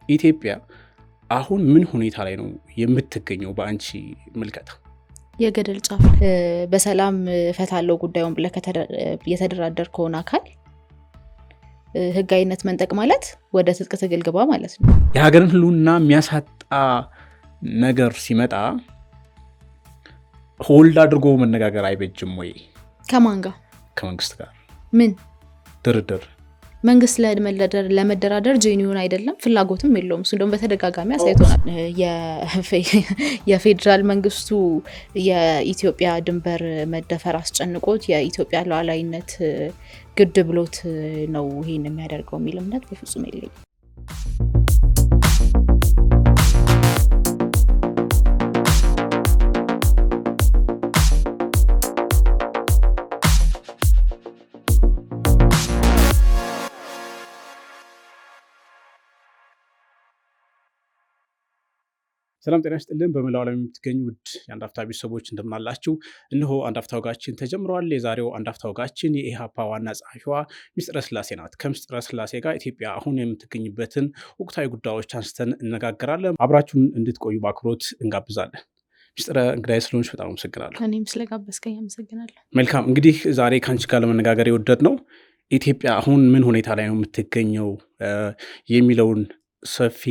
ኢትዮጵያ አሁን ምን ሁኔታ ላይ ነው የምትገኘው በአንቺ ምልከታ? የገደል ጫፍ በሰላም ፈታለው ጉዳዩን ብለህ የተደራደርከውን አካል ህጋዊነት መንጠቅ ማለት ወደ ትጥቅ ትግል ግባ ማለት ነው። የሀገርን ህልውና የሚያሳጣ ነገር ሲመጣ ሆልድ አድርጎ መነጋገር አይበጅም ወይ? ከማን ጋር? ከመንግስት ጋር። ምን ድርድር? መንግስት ለመደራደር ጄኒውን አይደለም፣ ፍላጎትም የለውም። እሱ እንደውም በተደጋጋሚ አሳይቶናል። የፌዴራል መንግስቱ የኢትዮጵያ ድንበር መደፈር አስጨንቆት የኢትዮጵያ ሉዓላዊነት ግድ ብሎት ነው ይሄን የሚያደርገው የሚል እምነት በፍጹም የለኝም። ሰላም ጤና ይስጥልን። በመላው ዓለም የምትገኙ ውድ የአንድ አፍታ ቤተሰቦች እንደምናላችሁ። እነሆ አንድ አፍታ ወጋችን ተጀምሯል። የዛሬው አንድ አፍታ ወጋችን የኢሃፓ ዋና ጸሐፊዋ ምስጢረ ስላሴ ናት። ከምስጢረ ስላሴ ጋር ኢትዮጵያ አሁን የምትገኝበትን ወቅታዊ ጉዳዮች አንስተን እነጋገራለን። አብራችሁን እንድትቆዩ በአክብሮት እንጋብዛለን። ምስጢረ እንግዳይ ስለሆንሽ በጣም አመሰግናለሁ። እኔም ስለጋበዝከኝ አመሰግናለሁ። መልካም። እንግዲህ ዛሬ ከአንቺ ጋር ለመነጋገር የወደድ ነው ኢትዮጵያ አሁን ምን ሁኔታ ላይ ነው የምትገኘው የሚለውን ሰፊ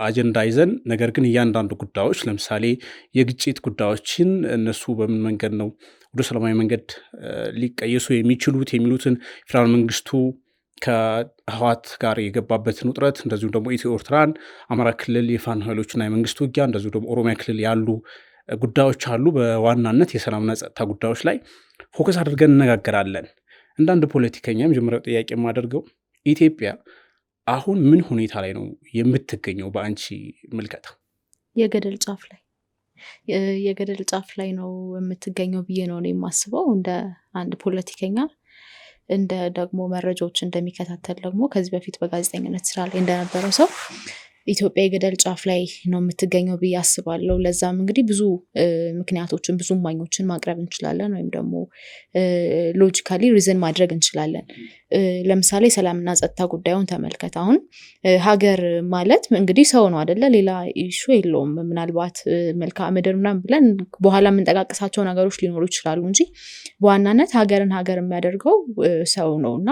አጀንዳ ይዘን፣ ነገር ግን እያንዳንዱ ጉዳዮች ለምሳሌ የግጭት ጉዳዮችን እነሱ በምን መንገድ ነው ወደ ሰላማዊ መንገድ ሊቀየሱ የሚሉትን ፌዴራል መንግስቱ ከህወሓት ጋር የገባበትን ውጥረት፣ እንደዚሁም ደግሞ ኢትዮ ኤርትራን፣ አማራ ክልል የፋኖ ኃይሎችና የመንግስት ውጊያ፣ እንደዚሁ ደግሞ ኦሮሚያ ክልል ያሉ ጉዳዮች አሉ። በዋናነት የሰላምና ጸጥታ ጉዳዮች ላይ ፎከስ አድርገን እነጋገራለን። እንዳንድ ፖለቲከኛ የመጀመሪያው ጥያቄ የማደርገው ኢትዮጵያ አሁን ምን ሁኔታ ላይ ነው የምትገኘው በአንቺ ምልከታ? የገደል ጫፍ ላይ ነው የምትገኘው ብዬ ነው የማስበው። እንደ አንድ ፖለቲከኛ፣ እንደ ደግሞ መረጃዎች እንደሚከታተል ደግሞ ከዚህ በፊት በጋዜጠኝነት ስራ ላይ እንደነበረ ሰው ኢትዮጵያ የገደል ጫፍ ላይ ነው የምትገኘው ብዬ አስባለሁ። ለዛም እንግዲህ ብዙ ምክንያቶችን፣ ብዙ ማኞችን ማቅረብ እንችላለን፣ ወይም ደግሞ ሎጂካሊ ሪዝን ማድረግ እንችላለን። ለምሳሌ ሰላምና ጸጥታ ጉዳዩን ተመልከት። አሁን ሀገር ማለት እንግዲህ ሰው ነው አይደለ? ሌላ ኢሹ የለውም። ምናልባት መልክዓ ምድር ምናምን ብለን በኋላ የምንጠቃቀሳቸው ነገሮች ሊኖሩ ይችላሉ እንጂ በዋናነት ሀገርን ሀገር የሚያደርገው ሰው ነው። እና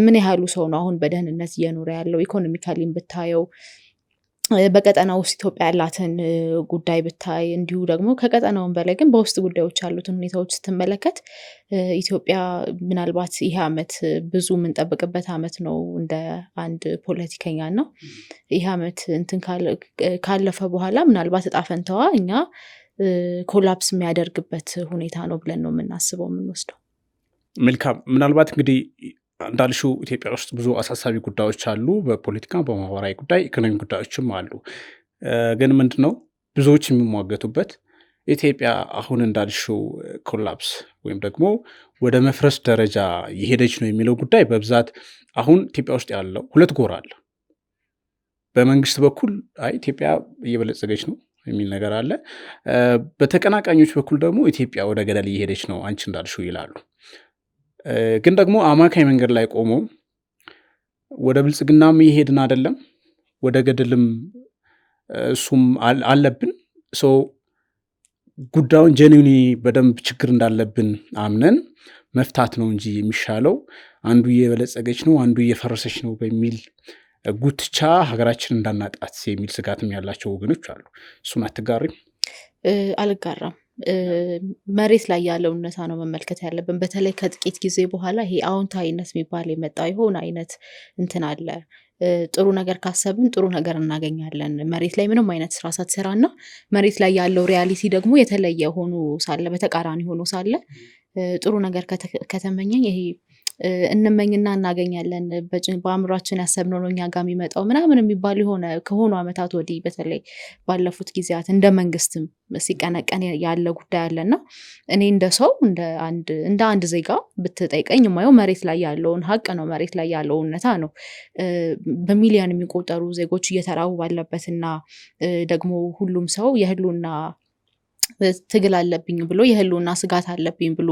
ምን ያህሉ ሰው ነው አሁን በደህንነት እየኖረ ያለው? ኢኮኖሚካሊም ብታየው፣ በቀጠና ውስጥ ኢትዮጵያ ያላትን ጉዳይ ብታይ፣ እንዲሁ ደግሞ ከቀጠናውን በላይ ግን በውስጥ ጉዳዮች ያሉትን ሁኔታዎች ስትመለከት ኢትዮጵያ ምናልባት ይሄ ዓመት ብዙ የምንጠብቅበት ዓመት ነው እንደ አንድ ፖለቲከኛ ነው። ይሄ ዓመት እንትን ካለፈ በኋላ ምናልባት እጣ ፈንታዋ እኛ ኮላፕስ የሚያደርግበት ሁኔታ ነው ብለን ነው የምናስበው፣ የምንወስደው። መልካም። ምናልባት እንግዲህ እንዳልሽው ኢትዮጵያ ውስጥ ብዙ አሳሳቢ ጉዳዮች አሉ። በፖለቲካ፣ በማህበራዊ ጉዳይ፣ ኢኮኖሚ ጉዳዮችም አሉ። ግን ምንድነው ብዙዎች የሚሟገቱበት ኢትዮጵያ አሁን እንዳልሽው ኮላፕስ ወይም ደግሞ ወደ መፍረስ ደረጃ የሄደች ነው የሚለው ጉዳይ በብዛት አሁን ኢትዮጵያ ውስጥ ያለው ሁለት ጎራ አለ። በመንግስት በኩል አይ ኢትዮጵያ እየበለጸገች ነው የሚል ነገር አለ። በተቀናቃኞች በኩል ደግሞ ኢትዮጵያ ወደ ገደል እየሄደች ነው አንቺ እንዳልሽው ይላሉ። ግን ደግሞ አማካይ መንገድ ላይ ቆሞ ወደ ብልጽግናም እየሄድን አይደለም፣ ወደ ገደልም እሱም አለብን። ጉዳዩን ጀኒኒ በደንብ ችግር እንዳለብን አምነን መፍታት ነው እንጂ የሚሻለው አንዱ እየበለጸገች ነው አንዱ እየፈረሰች ነው በሚል ጉትቻ ሀገራችን እንዳናጣት የሚል ስጋትም ያላቸው ወገኖች አሉ። እሱን አትጋሪም? አልጋራም። መሬት ላይ ያለው እውነታ ነው መመልከት ያለብን። በተለይ ከጥቂት ጊዜ በኋላ ይሄ አዎንታዊነት የሚባል የመጣው የሆነ አይነት እንትን አለ። ጥሩ ነገር ካሰብን ጥሩ ነገር እናገኛለን። መሬት ላይ ምንም አይነት ስራ ሳትሰራና መሬት ላይ ያለው ሪያሊቲ ደግሞ የተለየ ሆኖ ሳለ፣ በተቃራኒ ሆኖ ሳለ ጥሩ ነገር ከተመኘኝ ይሄ እንመኝና እናገኛለን፣ በአእምሯችን ያሰብነው ነው እኛ ጋር የሚመጣው ምናምን የሚባል የሆነ ከሆኑ ዓመታት ወዲህ በተለይ ባለፉት ጊዜያት እንደ መንግስትም ሲቀነቀን ያለ ጉዳይ አለና እኔ እንደ ሰው እንደ አንድ ዜጋ ብትጠይቀኝ የማየው መሬት ላይ ያለውን ሀቅ ነው። መሬት ላይ ያለው እውነታ ነው። በሚሊዮን የሚቆጠሩ ዜጎች እየተራቡ ባለበትና ደግሞ ሁሉም ሰው የህልውና ትግል አለብኝ ብሎ የህልውና ስጋት አለብኝ ብሎ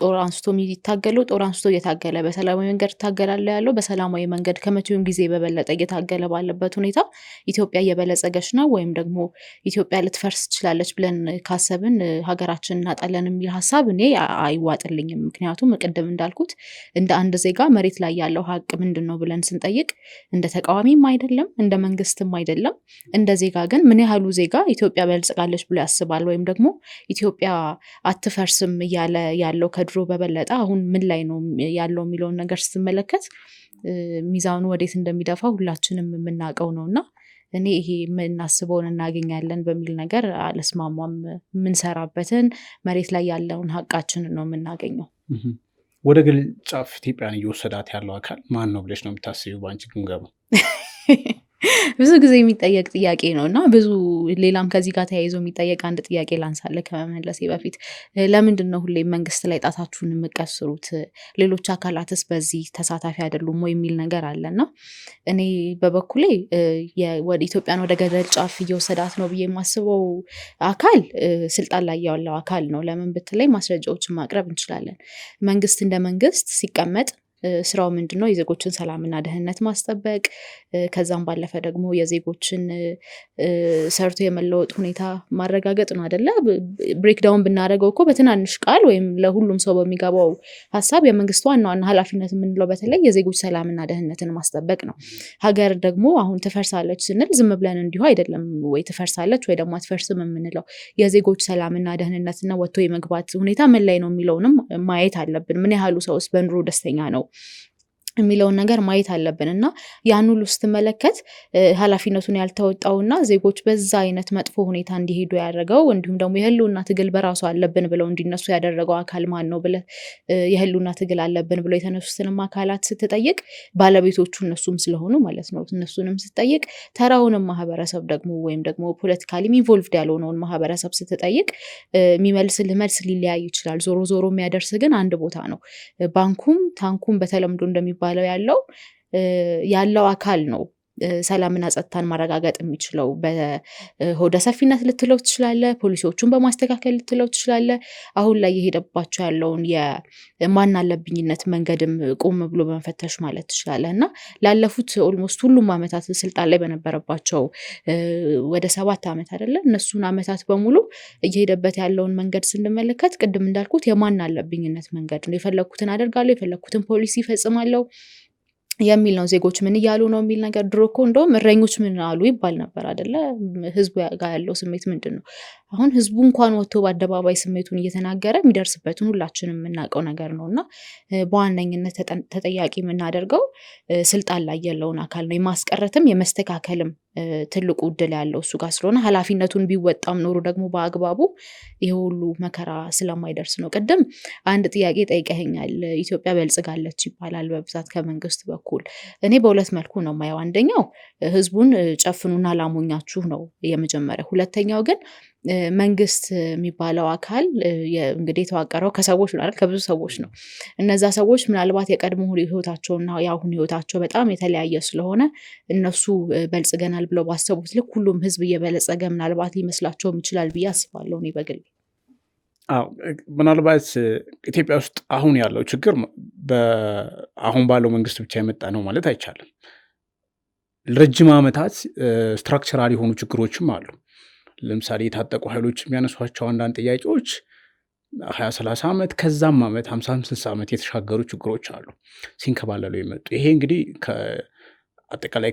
ጦር አንስቶ የሚታገለው ጦር አንስቶ እየታገለ በሰላማዊ መንገድ ታገላለ ያለው በሰላማዊ መንገድ ከመቼውም ጊዜ በበለጠ እየታገለ ባለበት ሁኔታ ኢትዮጵያ እየበለጸገች ነው ወይም ደግሞ ኢትዮጵያ ልትፈርስ ትችላለች ብለን ካሰብን ሀገራችን እናጣለን የሚል ሀሳብ እኔ አይዋጥልኝም። ምክንያቱም ቅድም እንዳልኩት እንደ አንድ ዜጋ መሬት ላይ ያለው ሀቅ ምንድን ነው ብለን ስንጠይቅ እንደ ተቃዋሚም አይደለም እንደ መንግስትም አይደለም፣ እንደ ዜጋ ግን ምን ያህሉ ዜጋ ኢትዮጵያ በልጽጋለች ብሎ ያስባል ወይም ደግሞ ኢትዮጵያ አትፈርስም እያለ ያለው ከድሮ በበለጠ አሁን ምን ላይ ነው ያለው የሚለውን ነገር ስትመለከት ሚዛኑ ወዴት እንደሚደፋ ሁላችንም የምናውቀው ነውና እኔ ይሄ የምናስበውን እናገኛለን በሚል ነገር አልስማማም። የምንሰራበትን መሬት ላይ ያለውን ሀቃችንን ነው የምናገኘው። ወደ ግል ጫፍ ኢትዮጵያን እየወሰዳት ያለው አካል ማን ነው ብለሽ ነው የምታስቢው በአንቺ ግምገማ? ብዙ ጊዜ የሚጠየቅ ጥያቄ ነው እና ብዙ ሌላም ከዚህ ጋር ተያይዞ የሚጠየቅ አንድ ጥያቄ ላንሳለ ከመመለሴ በፊት ለምንድን ነው ሁሌ መንግስት ላይ ጣታችሁን የምቀስሩት? ሌሎች አካላትስ በዚህ ተሳታፊ አይደሉም ወይ የሚል ነገር አለና እኔ በበኩሌ ወደ ኢትዮጵያን ወደ ገደል ጫፍ እየወሰዳት ነው ብዬ የማስበው አካል ስልጣን ላይ ያለው አካል ነው። ለምን ብትለይ ማስረጃዎችን ማቅረብ እንችላለን። መንግስት እንደ መንግስት ሲቀመጥ ስራው ምንድነው? የዜጎችን ሰላምና ደህንነት ማስጠበቅ፣ ከዛም ባለፈ ደግሞ የዜጎችን ሰርቶ የመለወጥ ሁኔታ ማረጋገጥ ነው አይደለ? ብሬክዳውን ብናደርገው እኮ በትናንሽ ቃል ወይም ለሁሉም ሰው በሚገባው ሀሳብ የመንግስት ዋና ኃላፊነት የምንለው በተለይ የዜጎች ሰላምና ደህንነትን ማስጠበቅ ነው። ሀገር ደግሞ አሁን ትፈርሳለች ስንል ዝም ብለን እንዲሁ አይደለም ወይ ትፈርሳለች ወይ ደግሞ አትፈርስም የምንለው። የዜጎች ሰላምና ደህንነትና ወጥቶ የመግባት ሁኔታ ምን ላይ ነው የሚለውንም ማየት አለብን። ምን ያህሉ ሰውስ በኑሮ ደስተኛ ነው የሚለውን ነገር ማየት አለብን እና ያን ሁሉ ስትመለከት ኃላፊነቱን ያልተወጣውና ዜጎች በዛ አይነት መጥፎ ሁኔታ እንዲሄዱ ያደረገው እንዲሁም ደግሞ የህልውና ትግል በራሱ አለብን ብለው እንዲነሱ ያደረገው አካል ማን ነው ብለህ የህልውና ትግል አለብን ብለው የተነሱትንም አካላት ስትጠይቅ ባለቤቶቹ እነሱም ስለሆኑ ማለት ነው። እነሱንም ስትጠይቅ ተራውንም ማህበረሰብ ደግሞ ወይም ደግሞ ፖለቲካሊ ኢንቮልቭድ ያልሆነውን ማህበረሰብ ስትጠይቅ የሚመልስልህ መልስ ሊለያይ ይችላል። ዞሮ ዞሮ የሚያደርስ ግን አንድ ቦታ ነው። ባንኩም ታንኩም በተለምዶ እንደሚባለው ያለው አካል ነው ሰላምና ጸጥታን ማረጋገጥ የሚችለው። በሆደ ሰፊነት ልትለው ትችላለ፣ ፖሊሲዎቹን በማስተካከል ልትለው ትችላለ። አሁን ላይ የሄደባቸው ያለውን የማናለብኝነት መንገድም ቆም ብሎ በመፈተሽ ማለት ትችላለ እና ላለፉት ኦልሞስት ሁሉም ዓመታት ስልጣን ላይ በነበረባቸው ወደ 7 ዓመት አይደለ እነሱን ዓመታት በሙሉ እየሄደበት ያለውን መንገድ ስንመለከት ቅድም እንዳልኩት የማናለብኝነት መንገድ ነው። የፈለኩትን አደርጋለሁ፣ የፈለኩትን ፖሊሲ ፈጽማለሁ የሚል ነው። ዜጎች ምን እያሉ ነው የሚል ነገር ድሮ እኮ እንደውም እረኞች ምን አሉ ይባል ነበር አይደለ? ህዝቡ ጋር ያለው ስሜት ምንድን ነው? አሁን ህዝቡ እንኳን ወጥቶ በአደባባይ ስሜቱን እየተናገረ የሚደርስበትን ሁላችንም የምናውቀው ነገር ነው እና በዋነኝነት ተጠያቂ የምናደርገው ስልጣን ላይ ያለውን አካል ነው። የማስቀረትም የመስተካከልም ትልቁ እድል ያለው እሱ ጋር ስለሆነ ኃላፊነቱን ቢወጣም ኖሮ ደግሞ በአግባቡ ይሄ ሁሉ መከራ ስለማይደርስ ነው። ቅድም አንድ ጥያቄ ጠይቀኸኛል። ኢትዮጵያ በልጽጋለች ይባላል በብዛት ከመንግስት በኩል። እኔ በሁለት መልኩ ነው የማየው። አንደኛው ህዝቡን ጨፍኑና ላሞኛችሁ ነው የመጀመሪያው። ሁለተኛው ግን መንግስት የሚባለው አካል እንግዲህ የተዋቀረው ከሰዎች ነው አይደል? ከብዙ ሰዎች ነው። እነዛ ሰዎች ምናልባት የቀድሞ ህይወታቸውና የአሁን ህይወታቸው በጣም የተለያየ ስለሆነ እነሱ በልጽገናል ብለው ባሰቡት ልክ ሁሉም ህዝብ እየበለጸገ ምናልባት ሊመስላቸውም ይችላል ብዬ አስባለሁ እኔ በግል። ምናልባት ኢትዮጵያ ውስጥ አሁን ያለው ችግር አሁን ባለው መንግስት ብቻ የመጣ ነው ማለት አይቻልም። ለረጅም ዓመታት ስትራክቸራል የሆኑ ችግሮችም አሉ። ለምሳሌ የታጠቁ ኃይሎች የሚያነሷቸው አንዳንድ ጥያቄዎች 20-30 ዓመት ከዛም ዓመት 50-60 ዓመት የተሻገሩ ችግሮች አሉ ሲንከባለሉ የመጡ። ይሄ እንግዲህ አጠቃላይ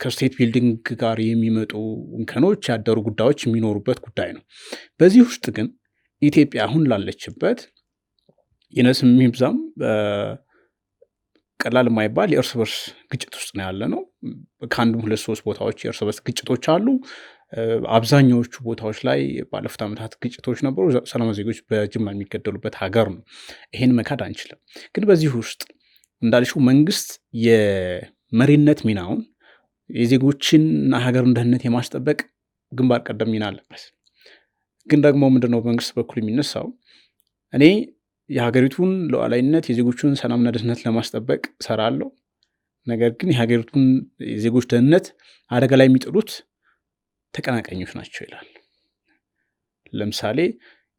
ከስቴት ቢልዲንግ ጋር የሚመጡ እንከኖች ያደሩ ጉዳዮች የሚኖሩበት ጉዳይ ነው። በዚህ ውስጥ ግን ኢትዮጵያ አሁን ላለችበት ይነስም ይብዛም ቀላል የማይባል የእርስ በርስ ግጭት ውስጥ ነው ያለ ነው። ከአንድም 2-3 ቦታዎች የእርስ በርስ ግጭቶች አሉ። አብዛኛዎቹ ቦታዎች ላይ ባለፉት ዓመታት ግጭቶች ነበሩ። ሰላማዊ ዜጎች በጅምላ የሚገደሉበት ሀገር ነው። ይሄን መካድ አንችልም። ግን በዚህ ውስጥ እንዳልሽው መንግስት የመሪነት ሚናውን የዜጎችንና ሀገርን ደህንነት የማስጠበቅ ግንባር ቀደም ሚና አለበት። ግን ደግሞ ምንድነው በመንግስት በኩል የሚነሳው እኔ የሀገሪቱን ሉዓላዊነት የዜጎቹን ሰላምና ደህንነት ለማስጠበቅ ሰራለሁ፣ ነገር ግን የሀገሪቱን የዜጎች ደህንነት አደጋ ላይ የሚጥሉት ተቀናቃኞች ናቸው ይላል። ለምሳሌ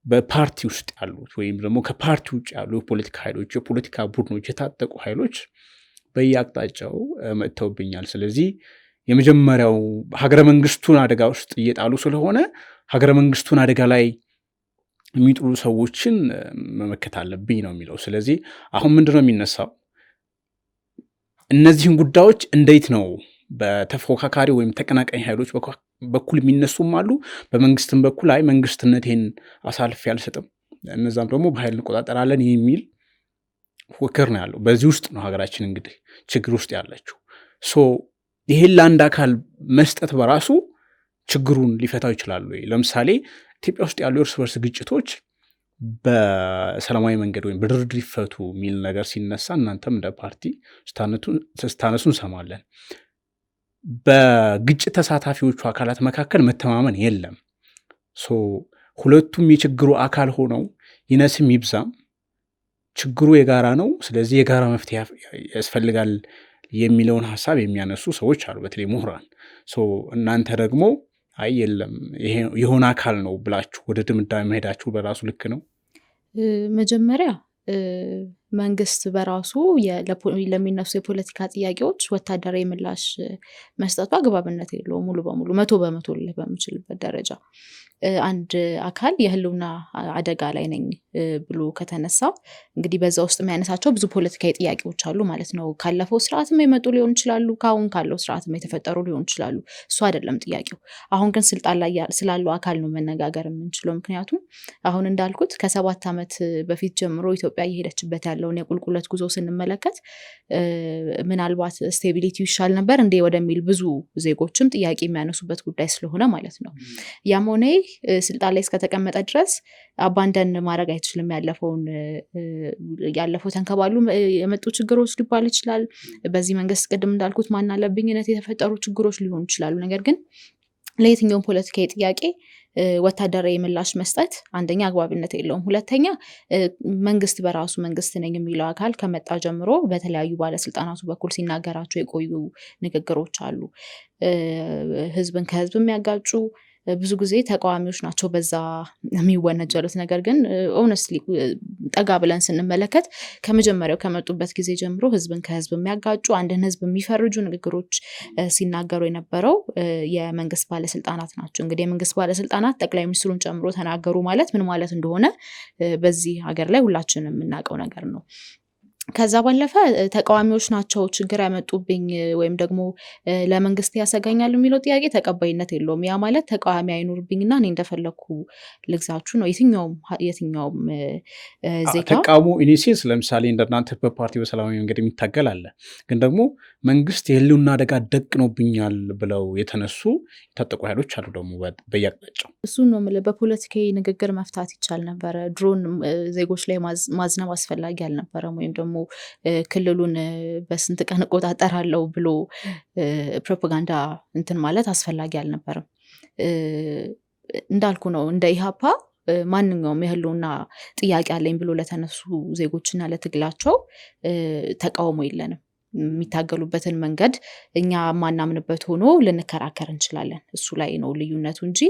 በፓርቲ ውስጥ ያሉት ወይም ደግሞ ከፓርቲ ውጭ ያሉ የፖለቲካ ኃይሎች፣ የፖለቲካ ቡድኖች፣ የታጠቁ ኃይሎች በየአቅጣጫው መጥተውብኛል። ስለዚህ የመጀመሪያው ሀገረ መንግስቱን አደጋ ውስጥ እየጣሉ ስለሆነ ሀገረ መንግስቱን አደጋ ላይ የሚጥሉ ሰዎችን መመከት አለብኝ ነው የሚለው። ስለዚህ አሁን ምንድነው የሚነሳው? እነዚህን ጉዳዮች እንዴት ነው በተፎካካሪ ወይም ተቀናቃኝ ኃይሎች በኩል የሚነሱም አሉ፣ በመንግስትም በኩል አይ መንግስትነቴን አሳልፌ አልሰጥም፣ እነዛም ደግሞ በኃይል እንቆጣጠራለን የሚል ፉክክር ነው ያለው። በዚህ ውስጥ ነው ሀገራችን እንግዲህ ችግር ውስጥ ያለችው። ይሄን ለአንድ አካል መስጠት በራሱ ችግሩን ሊፈታው ይችላሉ። ለምሳሌ ኢትዮጵያ ውስጥ ያሉ እርስ በርስ ግጭቶች በሰላማዊ መንገድ ወይም በድርድር ይፈቱ የሚል ነገር ሲነሳ እናንተም እንደ ፓርቲ ስታነሱ እንሰማለን። በግጭት ተሳታፊዎቹ አካላት መካከል መተማመን የለም። ሁለቱም የችግሩ አካል ሆነው ይነስም ይብዛም ችግሩ የጋራ ነው፣ ስለዚህ የጋራ መፍትሄ ያስፈልጋል የሚለውን ሀሳብ የሚያነሱ ሰዎች አሉ፣ በተለይ ምሁራን። እናንተ ደግሞ አይ የለም የሆነ አካል ነው ብላችሁ ወደ ድምዳሜ መሄዳችሁ በራሱ ልክ ነው? መጀመሪያ መንግስት በራሱ ለሚነሱ የፖለቲካ ጥያቄዎች ወታደራዊ ምላሽ መስጠቱ አግባብነት የለውም። ሙሉ በሙሉ 100% ልልህ በምችልበት ደረጃ አንድ አካል የህልውና አደጋ ላይ ነኝ ብሎ ከተነሳ እንግዲህ በዛ ውስጥ የሚያነሳቸው ብዙ ፖለቲካዊ ጥያቄዎች አሉ ማለት ነው። ካለፈው ስርዓትም የመጡ ሊሆን ይችላሉ፣ ካሁን ካለው ስርዓትም የተፈጠሩ ሊሆን ይችላሉ። እሱ አይደለም ጥያቄው። አሁን ግን ስልጣን ላይ ስላለው አካል ነው መነጋገር የምንችለው። ምክንያቱም አሁን እንዳልኩት ከ7 ዓመት በፊት ጀምሮ ኢትዮጵያ እየሄደችበት ያለውን የቁልቁለት ጉዞ ስንመለከት ምናልባት ስቴቢሊቲ ይሻል ነበር እንዴ ወደሚል ብዙ ዜጎችም ጥያቄ የሚያነሱበት ጉዳይ ስለሆነ ማለት ነው። ያም ሆነ ስልጣን ላይ እስከተቀመጠ ድረስ አባንደን ማድረግ አይችልም። ያለፈው ተንከባሉ የመጡ ችግሮች ሊባል ይችላል። በዚህ መንግስት ቅድም እንዳልኩት ማናለብኝነት የተፈጠሩ ችግሮች ሊሆኑ ይችላሉ። ነገር ግን ለየትኛውም ፖለቲካዊ ጥያቄ ወታደራዊ ምላሽ መስጠት አንደኛ አግባብነት የለውም። ሁለተኛ መንግስት በራሱ መንግስት ነኝ የሚለው አካል ከመጣ ጀምሮ በተለያዩ ባለስልጣናቱ በኩል ሲናገራቸው የቆዩ ንግግሮች አሉ። ህዝብን ከህዝብ የሚያጋጩ ብዙ ጊዜ ተቃዋሚዎች ናቸው በዛ የሚወነጀሉት። ነገር ግን ኦነስትሊ ጠጋ ብለን ስንመለከት ከመጀመሪያው ከመጡበት ጊዜ ጀምሮ ህዝብን ከህዝብ የሚያጋጩ አንድን ህዝብ የሚፈርጁ ንግግሮች ሲናገሩ የነበረው የመንግስት ባለስልጣናት ናቸው። እንግዲህ የመንግስት ባለስልጣናት ጠቅላይ ሚኒስትሩን ጨምሮ ተናገሩ ማለት ምን ማለት እንደሆነ በዚህ ሀገር ላይ ሁላችንም የምናውቀው ነገር ነው። ከዛ ባለፈ ተቃዋሚዎች ናቸው ችግር ያመጡብኝ ወይም ደግሞ ለመንግስት ያሰጋኛል የሚለው ጥያቄ ተቀባይነት የለውም። ያ ማለት ተቃዋሚ አይኖርብኝና እኔ እንደፈለኩ ልግዛችሁ ነው የትኛውም ዜጋ። ተቃውሞ ኢኒሲየንስ ለምሳሌ እንደናንተ በፓርቲ በሰላማዊ መንገድ የሚታገል አለ። ግን ደግሞ መንግስት የህልውና አደጋ ደቅኖብኛል ብለው የተነሱ የታጠቁ ኃይሎች አሉ ደግሞ በየአቅጣጫው። እሱን ነው የምልህ። በፖለቲካዊ ንግግር መፍታት ይቻል ነበረ። ድሮን ዜጎች ላይ ማዝነብ አስፈላጊ አልነበረም። ወይም ደግሞ ክልሉን በስንት ቀን እቆጣጠራለሁ ብሎ ፕሮፓጋንዳ እንትን ማለት አስፈላጊ አልነበረም። እንዳልኩ ነው እንደ ኢሃፓ ማንኛውም የህልውና ጥያቄ አለኝ ብሎ ለተነሱ ዜጎችና ለትግላቸው ተቃውሞ የለንም። የሚታገሉበትን መንገድ እኛ ማናምንበት ሆኖ ልንከራከር እንችላለን። እሱ ላይ ነው ልዩነቱ እንጂ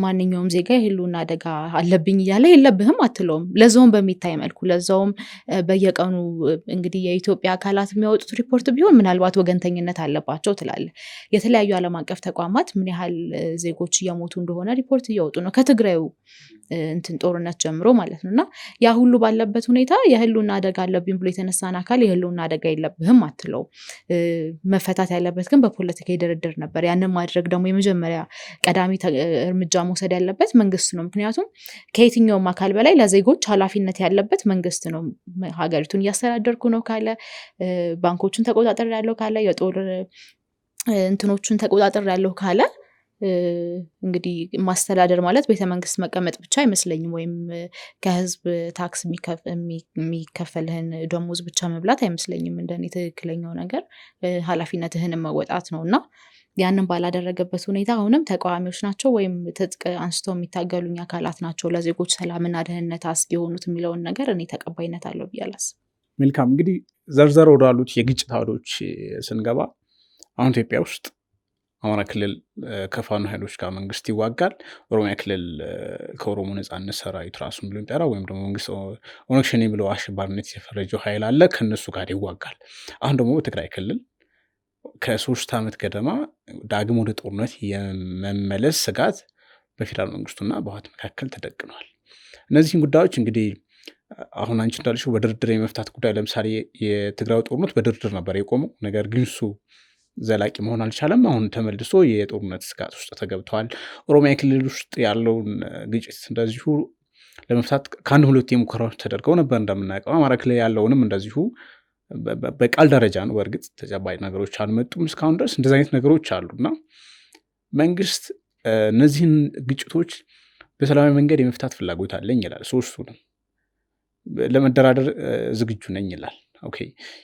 ማንኛውም ዜጋ የህልውና አደጋ አለብኝ እያለ የለብህም አትለውም። ለዛውም በሚታይ መልኩ፣ ለዛውም በየቀኑ እንግዲህ የኢትዮጵያ አካላት የሚያወጡት ሪፖርት ቢሆን ምናልባት ወገንተኝነት አለባቸው ትላለ። የተለያዩ ዓለም አቀፍ ተቋማት ምን ያህል ዜጎች እየሞቱ እንደሆነ ሪፖርት እያወጡ ነው፣ ከትግራዩ እንትን ጦርነት ጀምሮ ማለት ነው። እና ያ ሁሉ ባለበት ሁኔታ የህልውና አደጋ አለብኝ ብሎ የተነሳን አካል የህልውና አደጋ የለብህም አትለው። መፈታት ያለበት ግን በፖለቲካዊ ድርድር ነበር። ያንን ማድረግ ደግሞ የመጀመሪያ ቀዳሚ እርምጃ መውሰድ ያለበት መንግስት ነው። ምክንያቱም ከየትኛውም አካል በላይ ለዜጎች ኃላፊነት ያለበት መንግስት ነው። ሀገሪቱን እያስተዳደርኩ ነው ካለ፣ ባንኮቹን ተቆጣጠር ያለው ካለ፣ የጦር እንትኖቹን ተቆጣጠር ያለው ካለ እንግዲህ ማስተዳደር ማለት ቤተመንግስት መቀመጥ ብቻ አይመስለኝም። ወይም ከህዝብ ታክስ የሚከፈልህን ደሞዝ ብቻ መብላት አይመስለኝም። እንደኔ ትክክለኛው ነገር ኃላፊነትህን መወጣት ነው። እና ያንን ባላደረገበት ሁኔታ አሁንም ተቃዋሚዎች ናቸው ወይም ትጥቅ አንስተው የሚታገሉኝ አካላት ናቸው ለዜጎች ሰላምና ደህንነት አስጊ የሆኑት የሚለውን ነገር እኔ ተቀባይነት አለው ብዬ አላስብም። መልካም። እንግዲህ ዘርዘር ወዳሉት የግጭት አውዶች ስንገባ አሁን ኢትዮጵያ ውስጥ አማራ ክልል ከፋኖ ኃይሎች ጋር መንግስት ይዋጋል። ኦሮሚያ ክልል ከኦሮሞ ነጻነት ሰራዊት ራሱን ብሎ የሚጠራ ወይም ደግሞ መንግስት ኦነግ ሸኔ ብለው አሸባሪነት የፈረጀው ኃይል አለ፣ ከነሱ ጋር ይዋጋል። አሁን ደግሞ በትግራይ ክልል ከ3 ዓመት ገደማ ዳግም ወደ ጦርነት የመመለስ ስጋት በፌዴራል መንግስቱና በህወሓት መካከል ተደቅኗል። እነዚህን ጉዳዮች እንግዲህ አሁን አንቺ እንዳልሽው በድርድር የመፍታት ጉዳይ፣ ለምሳሌ የትግራይ ጦርነት በድርድር ነበር የቆመው። ነገር ግን እሱ ዘላቂ መሆን አልቻለም። አሁን ተመልሶ የጦርነት ስጋት ውስጥ ተገብተዋል። ኦሮሚያ ክልል ውስጥ ያለውን ግጭት እንደዚሁ ለመፍታት ከአንድ ሁለት የሙከራዎች ተደርገው ነበር እንደምናውቀው። አማራ ክልል ያለውንም እንደዚሁ በቃል ደረጃ ነው። በእርግጥ ተጨባጭ ነገሮች አልመጡም እስካሁን ድረስ። እንደዚህ አይነት ነገሮች አሉና መንግስት እነዚህን ግጭቶች በሰላማዊ መንገድ የመፍታት ፍላጎት አለኝ ይላል። ሶስቱንም ለመደራደር ዝግጁ ነኝ ይላል። ኦኬ።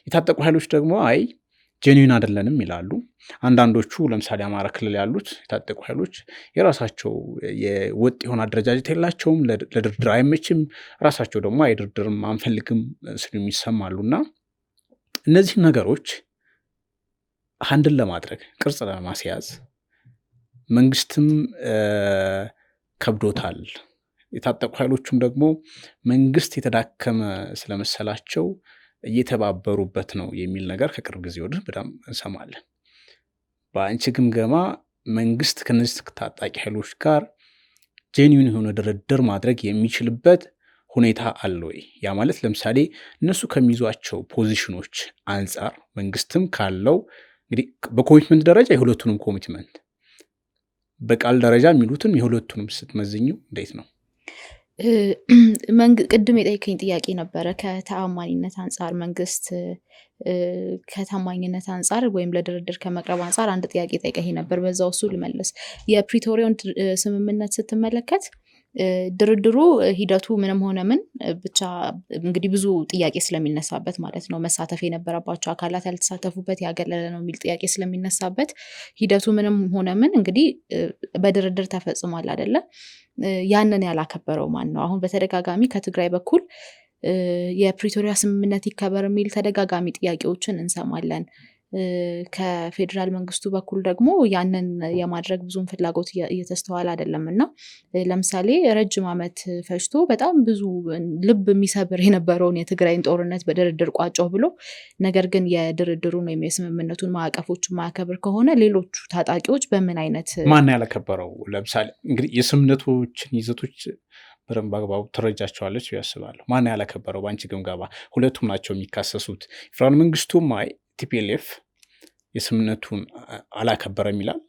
የታጠቁ ኃይሎች ደግሞ አይ ጄኒዩን አይደለንም ይላሉ። አንዳንዶቹ ለምሳሌ አማራ ክልል ያሉት የታጠቁ ኃይሎች የራሳቸው የወጥ የሆነ አደረጃጀት የላቸውም፣ ለድርድር አይመችም፣ ራሳቸው ደግሞ አይድርድርም አንፈልግም ሲሉ ይሰማሉና እነዚህ ነገሮች አንድን ለማድረግ ቅርጽ ለማስያዝ መንግስትም ከብዶታል። የታጠቁ ኃይሎቹም ደግሞ መንግስት የተዳከመ ስለመሰላቸው እየተባበሩበት ነው የሚል ነገር ከቅርብ ጊዜ ወዲህ በጣም እንሰማለን። በአንቺ ግምገማ መንግስት ከነዚህ ታጣቂ ኃይሎች ጋር ጄኒዩን የሆነ ድርድር ማድረግ የሚችልበት ሁኔታ አለ ወይ? ያ ማለት ለምሳሌ እነሱ ከሚይዟቸው ፖዚሽኖች አንጻር መንግስትም ካለው እንግዲህ በኮሚትመንት ደረጃ የሁለቱንም ኮሚትመንት በቃል ደረጃ የሚሉትም የሁለቱንም ስትመዝኙ እንዴት ነው? ቅድም የጠየቀኝ ጥያቄ ነበረ። ከተአማኒነት አንጻር መንግስት ከታማኝነት አንጻር ወይም ለድርድር ከመቅረብ አንጻር አንድ ጥያቄ ጠይቀኝ ነበር። በዛው እሱ ልመልስ። የፕሪቶሪያን ስምምነት ስትመለከት ድርድሩ ሂደቱ ምንም ሆነ ምን ብቻ እንግዲህ ብዙ ጥያቄ ስለሚነሳበት ማለት ነው፣ መሳተፍ የነበረባቸው አካላት ያልተሳተፉበት ያገለለ ነው የሚል ጥያቄ ስለሚነሳበት ሂደቱ ምንም ሆነ ምን እንግዲህ በድርድር ተፈጽሟል አይደለ? ያንን ያላከበረው ማን ነው? አሁን በተደጋጋሚ ከትግራይ በኩል የፕሪቶሪያ ስምምነት ይከበር የሚል ተደጋጋሚ ጥያቄዎችን እንሰማለን። ከፌዴራል መንግስቱ በኩል ደግሞ ያንን የማድረግ ብዙም ፍላጎት እየተስተዋል አይደለም እና ለምሳሌ ረጅም ዓመት ፈጅቶ በጣም ብዙ ልብ የሚሰብር የነበረውን የትግራይን ጦርነት በድርድር ቋጨው ብሎ ነገር ግን የድርድሩን ወይም የስምምነቱን ማዕቀፎችን ማያከብር ከሆነ ሌሎቹ ታጣቂዎች በምን አይነት ማን ያላከበረው? ለምሳሌ እንግዲህ የስምምነቶችን ይዘቶች በደንብ አግባቡ ትረጃቸዋለች ያስባለሁ። ማን ያላከበረው? በአንቺ ግምገማ ሁለቱም ናቸው የሚካሰሱት። ፌዴራል መንግስቱም አይ ቲፒኤልኤፍ የስምምነቱን አላከበረም ይላል፣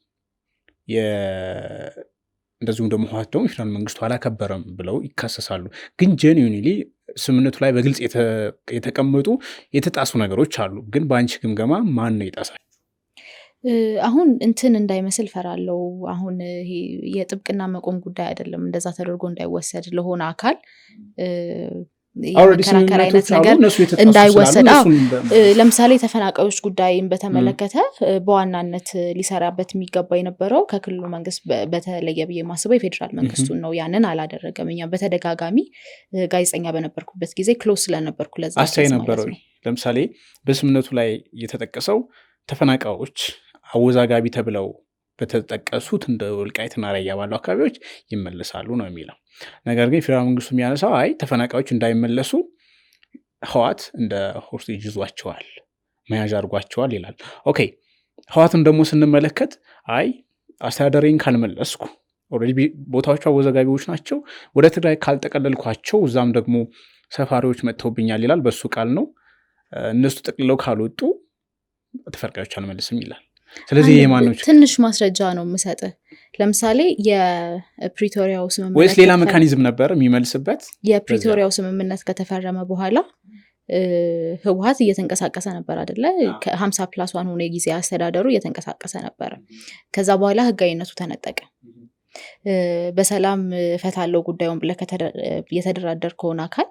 እንደዚሁም ደግሞ ህወሓት ደግሞ የፌዴራል መንግስቱ አላከበረም ብለው ይካሰሳሉ። ግን ጄኒዩንሊ ስምምነቱ ላይ በግልጽ የተቀመጡ የተጣሱ ነገሮች አሉ። ግን በአንቺ ግምገማ ማን ነው የጣሳቸው? አሁን እንትን እንዳይመስል ፈራለው። አሁን ይሄ የጥብቅና መቆም ጉዳይ አይደለም፣ እንደዛ ተደርጎ እንዳይወሰድ ለሆነ አካል የመከራከር አይነት ነገር እንዳይወሰድ። ለምሳሌ ተፈናቃዮች ጉዳይን በተመለከተ በዋናነት ሊሰራበት የሚገባ የነበረው ከክልሉ መንግስት በተለየ ብዬ ማስበው የፌዴራል መንግስቱን ነው። ያንን አላደረገም። እኛ በተደጋጋሚ ጋዜጠኛ በነበርኩበት ጊዜ ክሎዝ ስለነበርኩ ለዛ አስተያየት ነበረው። ለምሳሌ በስምምነቱ ላይ የተጠቀሰው ተፈናቃዮች አወዛጋቢ ተብለው በተጠቀሱት እንደ ወልቃይትና ራያ ባሉ አካባቢዎች ይመለሳሉ ነው የሚለው። ነገር ግን ፌዴራል መንግስቱ የሚያነሳው አይ ተፈናቃዮች እንዳይመለሱ ህወሓት እንደ ሆስቴጅ ይዟቸዋል፣ መያዣ አድርጓቸዋል ይላል። ኦኬ፣ ህወሓትን ደግሞ ስንመለከት አይ አስተዳደሬን ካልመለስኩ ኦልሬዲ ቦታዎቹ አወዛጋቢዎች ናቸው፣ ወደ ትግራይ ካልጠቀለልኳቸው እዛም ደግሞ ሰፋሪዎች መጥተውብኛል ይላል። በሱ ቃል ነው። እነሱ ጠቅልለው ካልወጡ ተፈናቃዮች አልመልስም ይላል። ስለዚህ የማኖች ትንሽ ማስረጃ ነው የምሰጥህ። ለምሳሌ የፕሪቶሪያው ስምምነት ወይስ ሌላ ሜካኒዝም ነበር የሚመልስበት? የፕሪቶሪያው ስምምነት ከተፈረመ በኋላ ህወሓት እየተንቀሳቀሰ ነበር አይደለ? ከ50+1 ሆነ የጊዜ አስተዳደሩ እየተንቀሳቀሰ ነበር። ከዛ በኋላ ህጋዊነቱ ተነጠቀ። በሰላም እፈታለሁ ጉዳዩን ብለህ የተደራደር ከሆነ አካል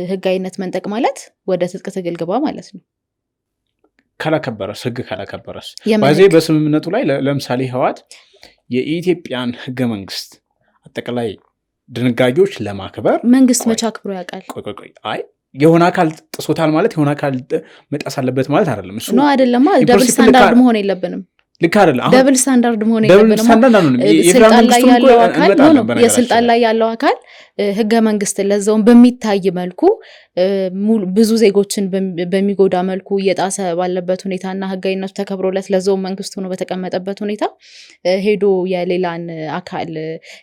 ህጋዊነት መንጠቅ ማለት ወደ ትጥቅ ትግል ግባ ማለት ነው። ካላከበረስ ህግ ካላከበረስ ባዜ በስምምነቱ ላይ ለምሳሌ ህወሓት የኢትዮጵያን ህገ መንግስት አጠቃላይ ድንጋጌዎች ለማክበር መንግስት መቼ አክብሮ ያውቃል? አይ የሆነ አካል ጥሶታል ማለት የሆነ አካል መጣስ አለበት ማለት አይደለም። እሱ ነው አይደለማ። ደብል ስታንዳርድ መሆን የለብንም። ልክ አይደለም። አሁን ደብል ስታንዳርድ መሆን ደብል የለብንም። ስታንዳርድ ነው። ስልጣን ላይ ያለው አካል እንመጣለን። ነው የስልጣን ላይ ያለው አካል ህገ መንግስት ለዛውን በሚታይ መልኩ ብዙ ዜጎችን በሚጎዳ መልኩ እየጣሰ ባለበት ሁኔታና ህጋዊነቱ ተከብሮለት ለዛውን መንግስት ሆኖ በተቀመጠበት ሁኔታ ሄዶ የሌላን አካል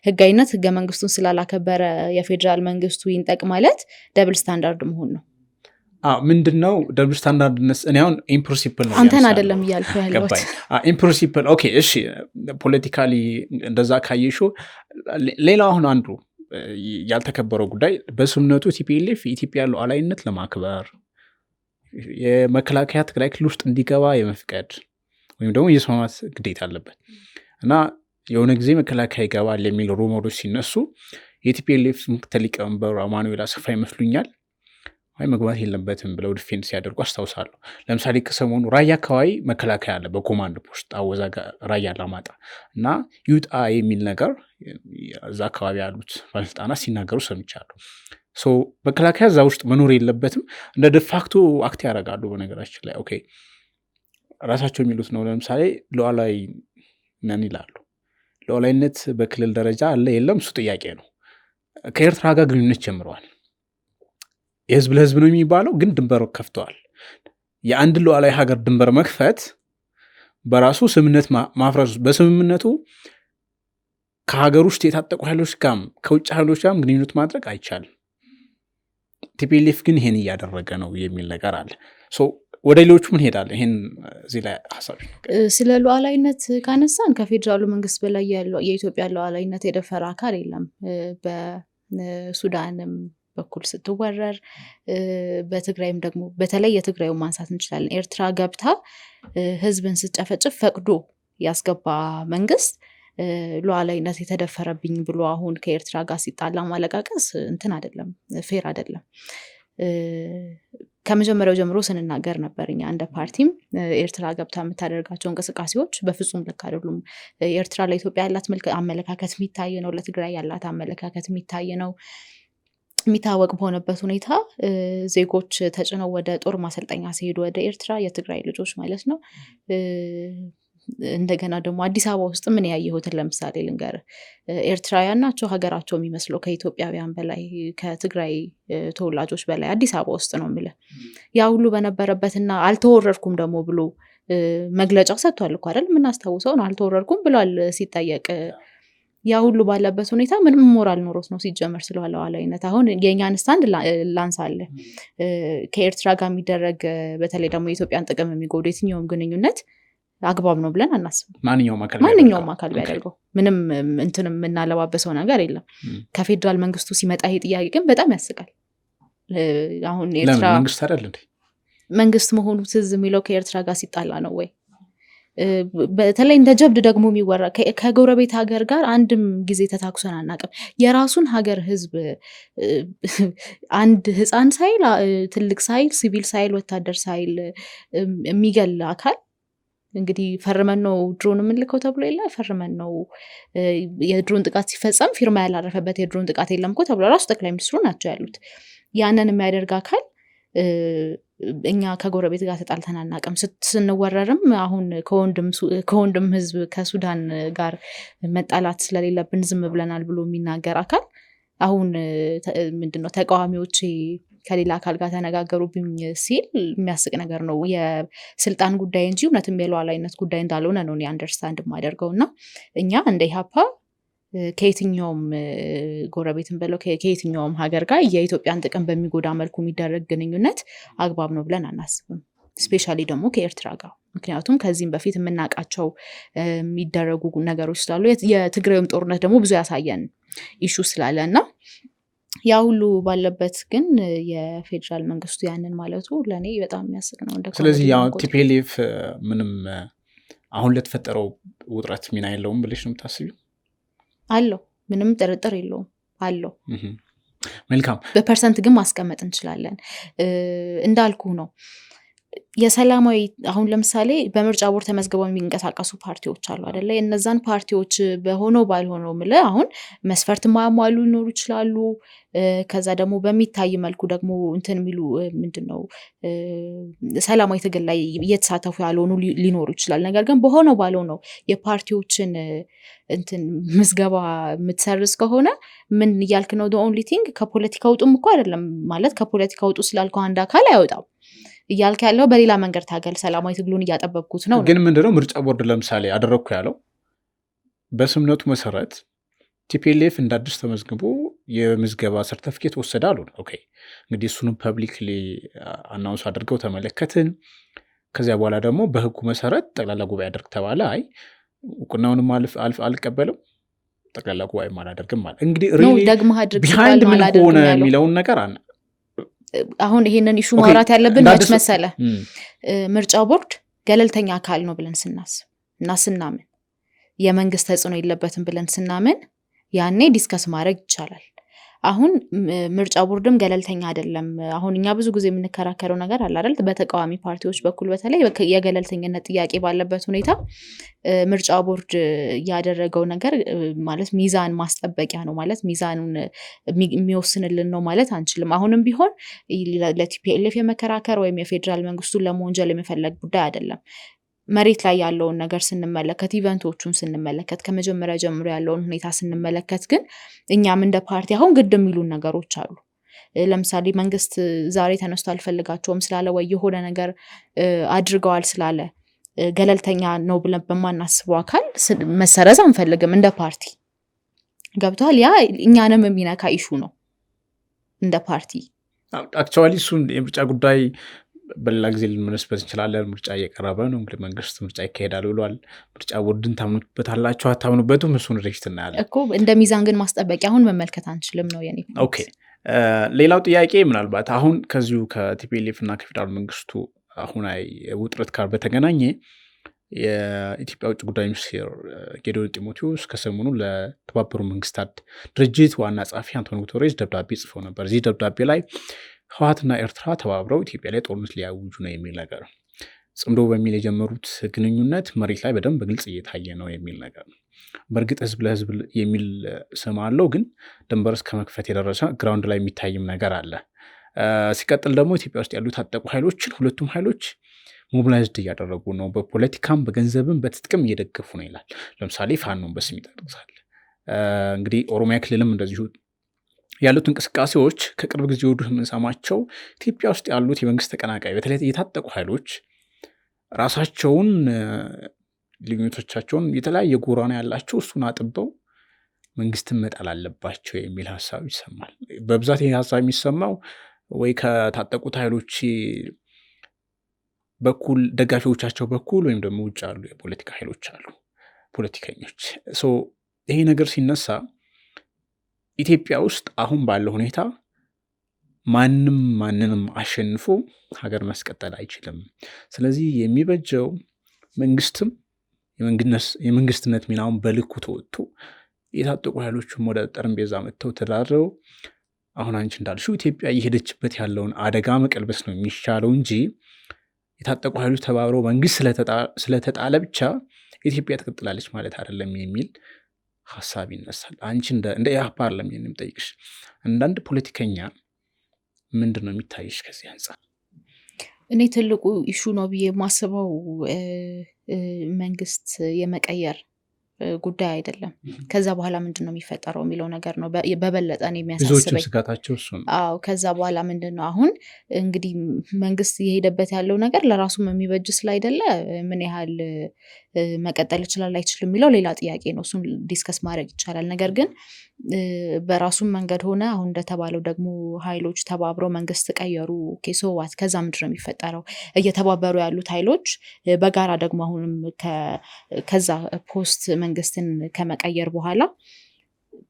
ህጋዊነት ህገ መንግስቱን ስላላከበረ የፌዴራል መንግስቱ ይንጠቅ ማለት ደብል ስታንዳርድ መሆን ነው። ምንድነው ደብል ስታንዳርድነስ? እኔ አሁን ኢምፕሪንሲፕል ነው አንተን አይደለም እያልኩ ያለሁት። ኢምፕሪንሲፕል ኦኬ፣ እሺ ፖለቲካሊ እንደዛ ካየሽው፣ ሌላው አሁን አንዱ ያልተከበረው ጉዳይ በስምነቱ ቲፒኤልኤፍ የኢትዮጵያ ሉዓላዊነት ለማክበር የመከላከያ ትግራይ ክልል ውስጥ እንዲገባ የመፍቀድ ወይም ደግሞ የመስማማት ግዴታ አለበት እና የሆነ ጊዜ መከላከያ ይገባል የሚል ሩመሮች ሲነሱ የቲፒኤልኤፍ ምክትል ሊቀመንበሩ አማኑኤል አሰፋ ይመስሉኛል አይ መግባት የለበትም ብለው ዲፌንድ ሲያደርጉ አስታውሳለሁ። ለምሳሌ ከሰሞኑ ራያ አካባቢ መከላከያ አለ በኮማንድ ፖስት አወዛጋ ራያ አላማጣ እና ይውጣ የሚል ነገር እዛ አካባቢ ያሉት ባለስልጣናት ሲናገሩ ሰምቻለሁ። ሶ መከላከያ እዛ ውስጥ መኖር የለበትም እንደ ደፋክቶ አክት ያደርጋሉ። በነገራችን ላይ ኦኬ ራሳቸው የሚሉት ነው። ለምሳሌ ሉዓላዊ ነን ይላሉ። ሉዓላዊነት በክልል ደረጃ አለ የለም እሱ ጥያቄ ነው። ከኤርትራ ጋር ግንኙነት ጀምረዋል። የህዝብ ለህዝብ ነው የሚባለው፣ ግን ድንበር ከፍተዋል። የአንድ ሉዓላዊ ሀገር ድንበር መክፈት በራሱ ስምምነት ማፍረስ፣ በስምምነቱ ከሀገር ውስጥ የታጠቁ ኃይሎች ጋርም ከውጭ ኃይሎች ጋርም ግንኙነት ማድረግ አይቻልም። ቲፒኤልኤፍ ግን ይሄን እያደረገ ነው የሚል ነገር አለ። ወደ ሌሎቹ ምን ሄዳለ? ይሄን እዚህ ላይ ሀሳብ ስለ ሉዓላዊነት ካነሳን ከፌዴራሉ መንግስት በላይ ያለው የኢትዮጵያ ሉዓላዊነት የደፈረ አካል የለም። በሱዳንም በኩል ስትወረር በትግራይም ደግሞ በተለይ የትግራዩ ማንሳት እንችላለን። ኤርትራ ገብታ ህዝብን ስትጨፈጭፍ ፈቅዶ ያስገባ መንግስት ሉዓላዊነት የተደፈረብኝ ብሎ አሁን ከኤርትራ ጋር ሲጣላ ማለቃቀስ እንትን አይደለም፣ ፌር አይደለም። ከመጀመሪያው ጀምሮ ስንናገር ነበር እኛ እንደ ፓርቲም ኤርትራ ገብታ የምታደርጋቸው እንቅስቃሴዎች በፍጹም ልክ አይደሉም። ኤርትራ ለኢትዮጵያ ያላት አመለካከት የሚታይ ነው፣ ለትግራይ ያላት አመለካከት የሚታይ ነው። የሚታወቅ በሆነበት ሁኔታ ዜጎች ተጭነው ወደ ጦር ማሰልጠኛ ሲሄዱ ወደ ኤርትራ የትግራይ ልጆች ማለት ነው። እንደገና ደግሞ አዲስ አበባ ውስጥ ምን ያየሁትን ለምሳሌ ልንገር። ኤርትራውያን ናቸው ሀገራቸው የሚመስለው ከኢትዮጵያውያን በላይ ከትግራይ ተወላጆች በላይ አዲስ አበባ ውስጥ ነው የሚለ ያ ሁሉ በነበረበትና አልተወረርኩም ደግሞ ብሎ መግለጫ ሰጥቷል እኮ አይደል? የምናስታውሰው ነው። አልተወረርኩም ብሏል ሲጠየቅ። ያ ሁሉ ባለበት ሁኔታ ምንም ሞራል ኖሮት ነው ሲጀመር ስለዋለ ሉዓላዊነት። አሁን የእኛን ስታንድ ላንሳለ ከኤርትራ ጋር የሚደረግ በተለይ ደግሞ የኢትዮጵያን ጥቅም የሚጎዱ የትኛውም ግንኙነት አግባብ ነው ብለን አናስብም። ማንኛውም አካል ቢያደርገው ምንም እንትንም የምናለባበሰው ነገር የለም። ከፌዴራል መንግስቱ ሲመጣ ይሄ ጥያቄ ግን በጣም ያስቃል። አሁን ኤርትራ መንግስት መሆኑ ትዝ የሚለው ከኤርትራ ጋር ሲጣላ ነው ወይ? በተለይ እንደ ጀብድ ደግሞ የሚወራ ከጎረቤት ሀገር ጋር አንድም ጊዜ ተታኩሰን አናውቅም። የራሱን ሀገር ህዝብ አንድ ህፃን ሳይል ትልቅ ሳይል ሲቪል ሳይል ወታደር ሳይል የሚገል አካል እንግዲህ ፈርመን ነው ድሮን የምንልከው ተብሎ የለ ፈርመን ነው የድሮን ጥቃት ሲፈጸም ፊርማ ያላረፈበት የድሮን ጥቃት የለም እኮ ተብሎ ራሱ ጠቅላይ ሚኒስትሩ ናቸው ያሉት። ያንን የሚያደርግ አካል እኛ ከጎረቤት ጋር ተጣልተን አናውቅም። ስንወረርም አሁን ከወንድም ህዝብ ከሱዳን ጋር መጣላት ስለሌለብን ዝም ብለናል ብሎ የሚናገር አካል አሁን ምንድነው ተቃዋሚዎች ከሌላ አካል ጋር ተነጋገሩብኝ ሲል የሚያስቅ ነገር ነው። የስልጣን ጉዳይ እንጂ እውነትም የሉዓላዊነት ጉዳይ እንዳልሆነ ነው እኔ አንደርስታንድ የማደርገው። እና እኛ እንደ ኢህአፓ ከየትኛውም ጎረቤትን በለው ከየትኛውም ሀገር ጋር የኢትዮጵያን ጥቅም በሚጎዳ መልኩ የሚደረግ ግንኙነት አግባብ ነው ብለን አናስብም። ስፔሻሊ ደግሞ ከኤርትራ ጋር ምክንያቱም ከዚህም በፊት የምናውቃቸው የሚደረጉ ነገሮች ስላሉ የትግራይም ጦርነት ደግሞ ብዙ ያሳየን ኢሹ ስላለ እና ያ ሁሉ ባለበት ግን የፌዴራል መንግስቱ ያንን ማለቱ ለእኔ በጣም የሚያስቅ ነው። ስለዚህ ያው ቲፒኤልኤፍ ምንም አሁን ለተፈጠረው ውጥረት ሚና የለውም ብለሽ ነው የምታስቢው? አለው፣ ምንም ጥርጥር የለውም አለው። መልካም። በፐርሰንት ግን ማስቀመጥ እንችላለን። እንዳልኩ ነው የሰላማዊ አሁን ለምሳሌ በምርጫ ቦርድ ተመዝግበው የሚንቀሳቀሱ ፓርቲዎች አሉ አይደለ? እነዛን ፓርቲዎች በሆነው ባልሆነው ምለ አሁን መስፈርት ማያሟሉ ሊኖሩ ይችላሉ። ከዛ ደግሞ በሚታይ መልኩ ደግሞ እንትን የሚሉ ምንድነው ሰላማዊ ትግል ላይ እየተሳተፉ ያልሆኑ ሊኖሩ ይችላል። ነገር ግን በሆነው ባልሆነው የፓርቲዎችን እንትን ምዝገባ የምትሰርዝ ከሆነ ምን እያልክ ነው? the only thing ከፖለቲካ ውጡም እኮ አይደለም ማለት ከፖለቲካ ውጡ ስላልከው አንድ አካል አይወጣም እያልክ ያለው በሌላ መንገድ ታገል ሰላማዊ ትግሉን እያጠበቅኩት ነው። ግን ምንድነው ምርጫ ቦርድ ለምሳሌ አደረግኩ ያለው በስምነቱ መሰረት ቲፒኤልኤፍ እንደ አዲስ ተመዝግቦ የምዝገባ ሰርተፊኬት ወሰደ አሉ። ኦኬ እንግዲህ እሱንም ፐብሊክሊ አናውንስ አድርገው ተመለከትን። ከዚያ በኋላ ደግሞ በህጉ መሰረት ጠቅላላ ጉባኤ አድርግ ተባለ። አይ እውቅናውንም አልቀበልም ጠቅላላ ጉባኤም አላደርግም ማለት እንግዲህ ቢሃይንድ ምን ሆነ የሚለውን ነገር አሁን ይሄንን ኢሹ ማውራት ያለብን መች መሰለ ምርጫ ቦርድ ገለልተኛ አካል ነው ብለን ስናስብ እና ስናምን የመንግስት ተጽዕኖ የለበትም ብለን ስናምን ያኔ ዲስከስ ማድረግ ይቻላል። አሁን ምርጫ ቦርድም ገለልተኛ አይደለም። አሁን እኛ ብዙ ጊዜ የምንከራከረው ነገር አለ አይደል? በተቃዋሚ ፓርቲዎች በኩል በተለይ የገለልተኝነት ጥያቄ ባለበት ሁኔታ ምርጫ ቦርድ ያደረገው ነገር ማለት ሚዛን ማስጠበቂያ ነው ማለት ሚዛኑን የሚወስንልን ነው ማለት አንችልም። አሁንም ቢሆን ለቲፒኤልኤፍ የመከራከር ወይም የፌዴራል መንግስቱን ለመወንጀል የመፈለግ ጉዳይ አይደለም። መሬት ላይ ያለውን ነገር ስንመለከት ኢቨንቶቹን ስንመለከት ከመጀመሪያ ጀምሮ ያለውን ሁኔታ ስንመለከት ግን እኛም እንደ ፓርቲ አሁን ግድ የሚሉን ነገሮች አሉ። ለምሳሌ መንግስት ዛሬ ተነስቶ አልፈልጋቸውም ስላለ ወይ የሆነ ነገር አድርገዋል ስላለ ገለልተኛ ነው ብለን በማናስበው አካል መሰረዝ አንፈልግም እንደ ፓርቲ ገብቷል። ያ እኛንም የሚነካ ኢሹ ነው እንደ ፓርቲ። አክቹዋሊ እሱን የምርጫ ጉዳይ በሌላ ጊዜ ልንመለስበት እንችላለን። ምርጫ እየቀረበ ነው እንግዲህ መንግስት ምርጫ ይካሄዳል ብሏል። ምርጫ ቦርድን ታምኑበታላችሁ አታምኑበትም? እሱን ሪክት እናያለን እኮ እንደ ሚዛን ግን ማስጠበቂያ አሁን መመልከት አንችልም ነው የኔ። ኦኬ ሌላው ጥያቄ ምናልባት አሁን ከዚሁ ከቲፒኤልኤፍ እና ከፌዴራል መንግስቱ አሁናዊ ውጥረት ጋር በተገናኘ የኢትዮጵያ ውጭ ጉዳይ ሚኒስቴር ጌዲዮን ጢሞቴዎስ ከሰሞኑ ለተባበሩት መንግስታት ድርጅት ዋና ጸሐፊ አንቶኒዮ ጉተሬስ ደብዳቤ ጽፈው ነበር። እዚህ ደብዳቤ ላይ ህወሓትና ኤርትራ ተባብረው ኢትዮጵያ ላይ ጦርነት ሊያውጁ ነው የሚል ነገር፣ ጽምዶ በሚል የጀመሩት ግንኙነት መሬት ላይ በደንብ በግልጽ እየታየ ነው የሚል ነገር ነው። በእርግጥ ህዝብ ለህዝብ የሚል ስም አለው፣ ግን ድንበር እስከ መክፈት የደረሰ ግራውንድ ላይ የሚታይም ነገር አለ። ሲቀጥል ደግሞ ኢትዮጵያ ውስጥ ያሉ ታጠቁ ኃይሎችን ሁለቱም ኃይሎች ሞቢላይዝድ እያደረጉ ነው፣ በፖለቲካም በገንዘብም በትጥቅም እየደገፉ ነው ይላል። ለምሳሌ ፋኖን በስም ይጠቅሳል። እንግዲህ ኦሮሚያ ክልልም እንደዚሁ ያሉት እንቅስቃሴዎች ከቅርብ ጊዜ ወዲህ የምንሰማቸው ኢትዮጵያ ውስጥ ያሉት የመንግስት ተቀናቃይ በተለይ የታጠቁ ኃይሎች ራሳቸውን ልዩነቶቻቸውን የተለያየ ጎራና ያላቸው እሱን አጥበው መንግስትን መጣል አለባቸው የሚል ሀሳብ ይሰማል። በብዛት ይህ ሀሳብ የሚሰማው ወይ ከታጠቁት ኃይሎች በኩል ደጋፊዎቻቸው በኩል ወይም ደግሞ ውጭ ያሉ የፖለቲካ ኃይሎች አሉ፣ ፖለቲከኞች። ይሄ ነገር ሲነሳ ኢትዮጵያ ውስጥ አሁን ባለው ሁኔታ ማንንም አሸንፎ ሀገር ማስቀጠል አይችልም። ስለዚህ የሚበጀው መንግስትም የመንግስትነት ሚናውን በልኩ ተወጥቶ የታጠቁ ኃይሎችም ወደ ጠረጴዛ መጥተው ተዳድረው አሁን አንቺ እንዳልሽው ኢትዮጵያ እየሄደችበት ያለውን አደጋ መቀልበስ ነው የሚሻለው እንጂ የታጠቁ ኃይሎች ተባብረው መንግስት ስለተጣለ ብቻ ኢትዮጵያ ትቀጥላለች ማለት አይደለም የሚል ሀሳብ ይነሳል። አንቺ እንደ ኢህአፓ አይደለም የምጠይቅሽ፣ አንዳንድ ፖለቲከኛ ምንድን ነው የሚታይሽ ከዚህ አንጻር? እኔ ትልቁ ኢሹ ነው ብዬ የማስበው መንግስት የመቀየር ጉዳይ አይደለም። ከዛ በኋላ ምንድነው የሚፈጠረው የሚለው ነገር ነው በበለጠ ነው የሚያሳስበኝ። ስጋታቸው እሱ ነው። አዎ ከዛ በኋላ ምንድነው አሁን እንግዲህ መንግስት የሄደበት ያለው ነገር ለራሱም የሚበጅ ስላይደለ ምን ያህል መቀጠል ይችላል አይችልም የሚለው ሌላ ጥያቄ ነው። እሱን ዲስከስ ማድረግ ይቻላል። ነገር ግን በራሱም መንገድ ሆነ አሁን እንደተባለው ደግሞ ኃይሎች ተባብረው መንግስት ቀየሩ። ኦኬ ሶ ዋት? ከዛ ምንድነው የሚፈጠረው? እየተባበሩ ያሉት ኃይሎች በጋራ ደግሞ አሁንም ከዛ ፖስት መንግስትን ከመቀየር በኋላ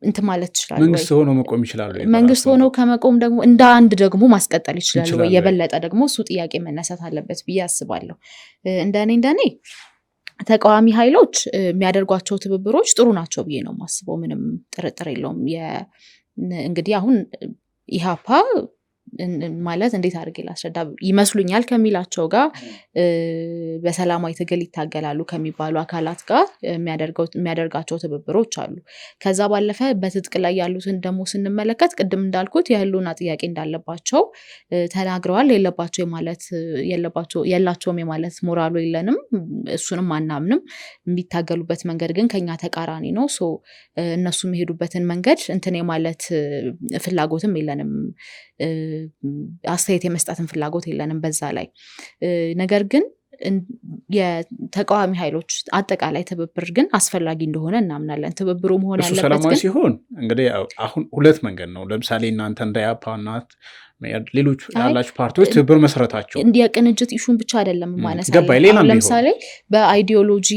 እንትን ማለት ይችላል። መንግስት ሆኖ መቆም ይችላል። መንግስት ሆኖ ከመቆም ደግሞ እንደ አንድ ደግሞ ማስቀጠል ይችላል ወይ? የበለጠ ደግሞ እሱ ጥያቄ መነሳት አለበት ብዬ አስባለሁ። እንደኔ ተቃዋሚ ኃይሎች የሚያደርጓቸው ትብብሮች ጥሩ ናቸው ብዬ ነው የማስበው። ምንም ጥርጥር የለውም። እንግዲህ አሁን ኢህአፓ ማለት እንዴት አድርጌ ላስረዳ ይመስሉኛል ከሚላቸው ጋር በሰላማዊ ትግል ይታገላሉ ከሚባሉ አካላት ጋር የሚያደርጋቸው ትብብሮች አሉ። ከዛ ባለፈ በትጥቅ ላይ ያሉትን ደግሞ ስንመለከት ቅድም እንዳልኩት የህልውና ጥያቄ እንዳለባቸው ተናግረዋል። የላቸውም የማለት ሞራሉ የለንም፣ እሱንም አናምንም። የሚታገሉበት መንገድ ግን ከኛ ተቃራኒ ነው። እነሱ የሚሄዱበትን መንገድ እንትን የማለት ፍላጎትም የለንም፣ አስተያየት የመስጠትን ፍላጎት የለንም በዛ ላይ። ነገር ግን የተቃዋሚ ኃይሎች አጠቃላይ ትብብር ግን አስፈላጊ እንደሆነ እናምናለን። ትብብሩ መሆን ያለበት ሰላማዊ ሲሆን እንግዲህ አሁን ሁለት መንገድ ነው። ለምሳሌ እናንተ እንደ ኢህአፓ እና ሌሎች ያላችሁ ፓርቲዎች ትብብር መሰረታቸው የቅንጅት ኢሹን ብቻ አይደለም ማለት ነው። ለምሳሌ በአይዲዮሎጂ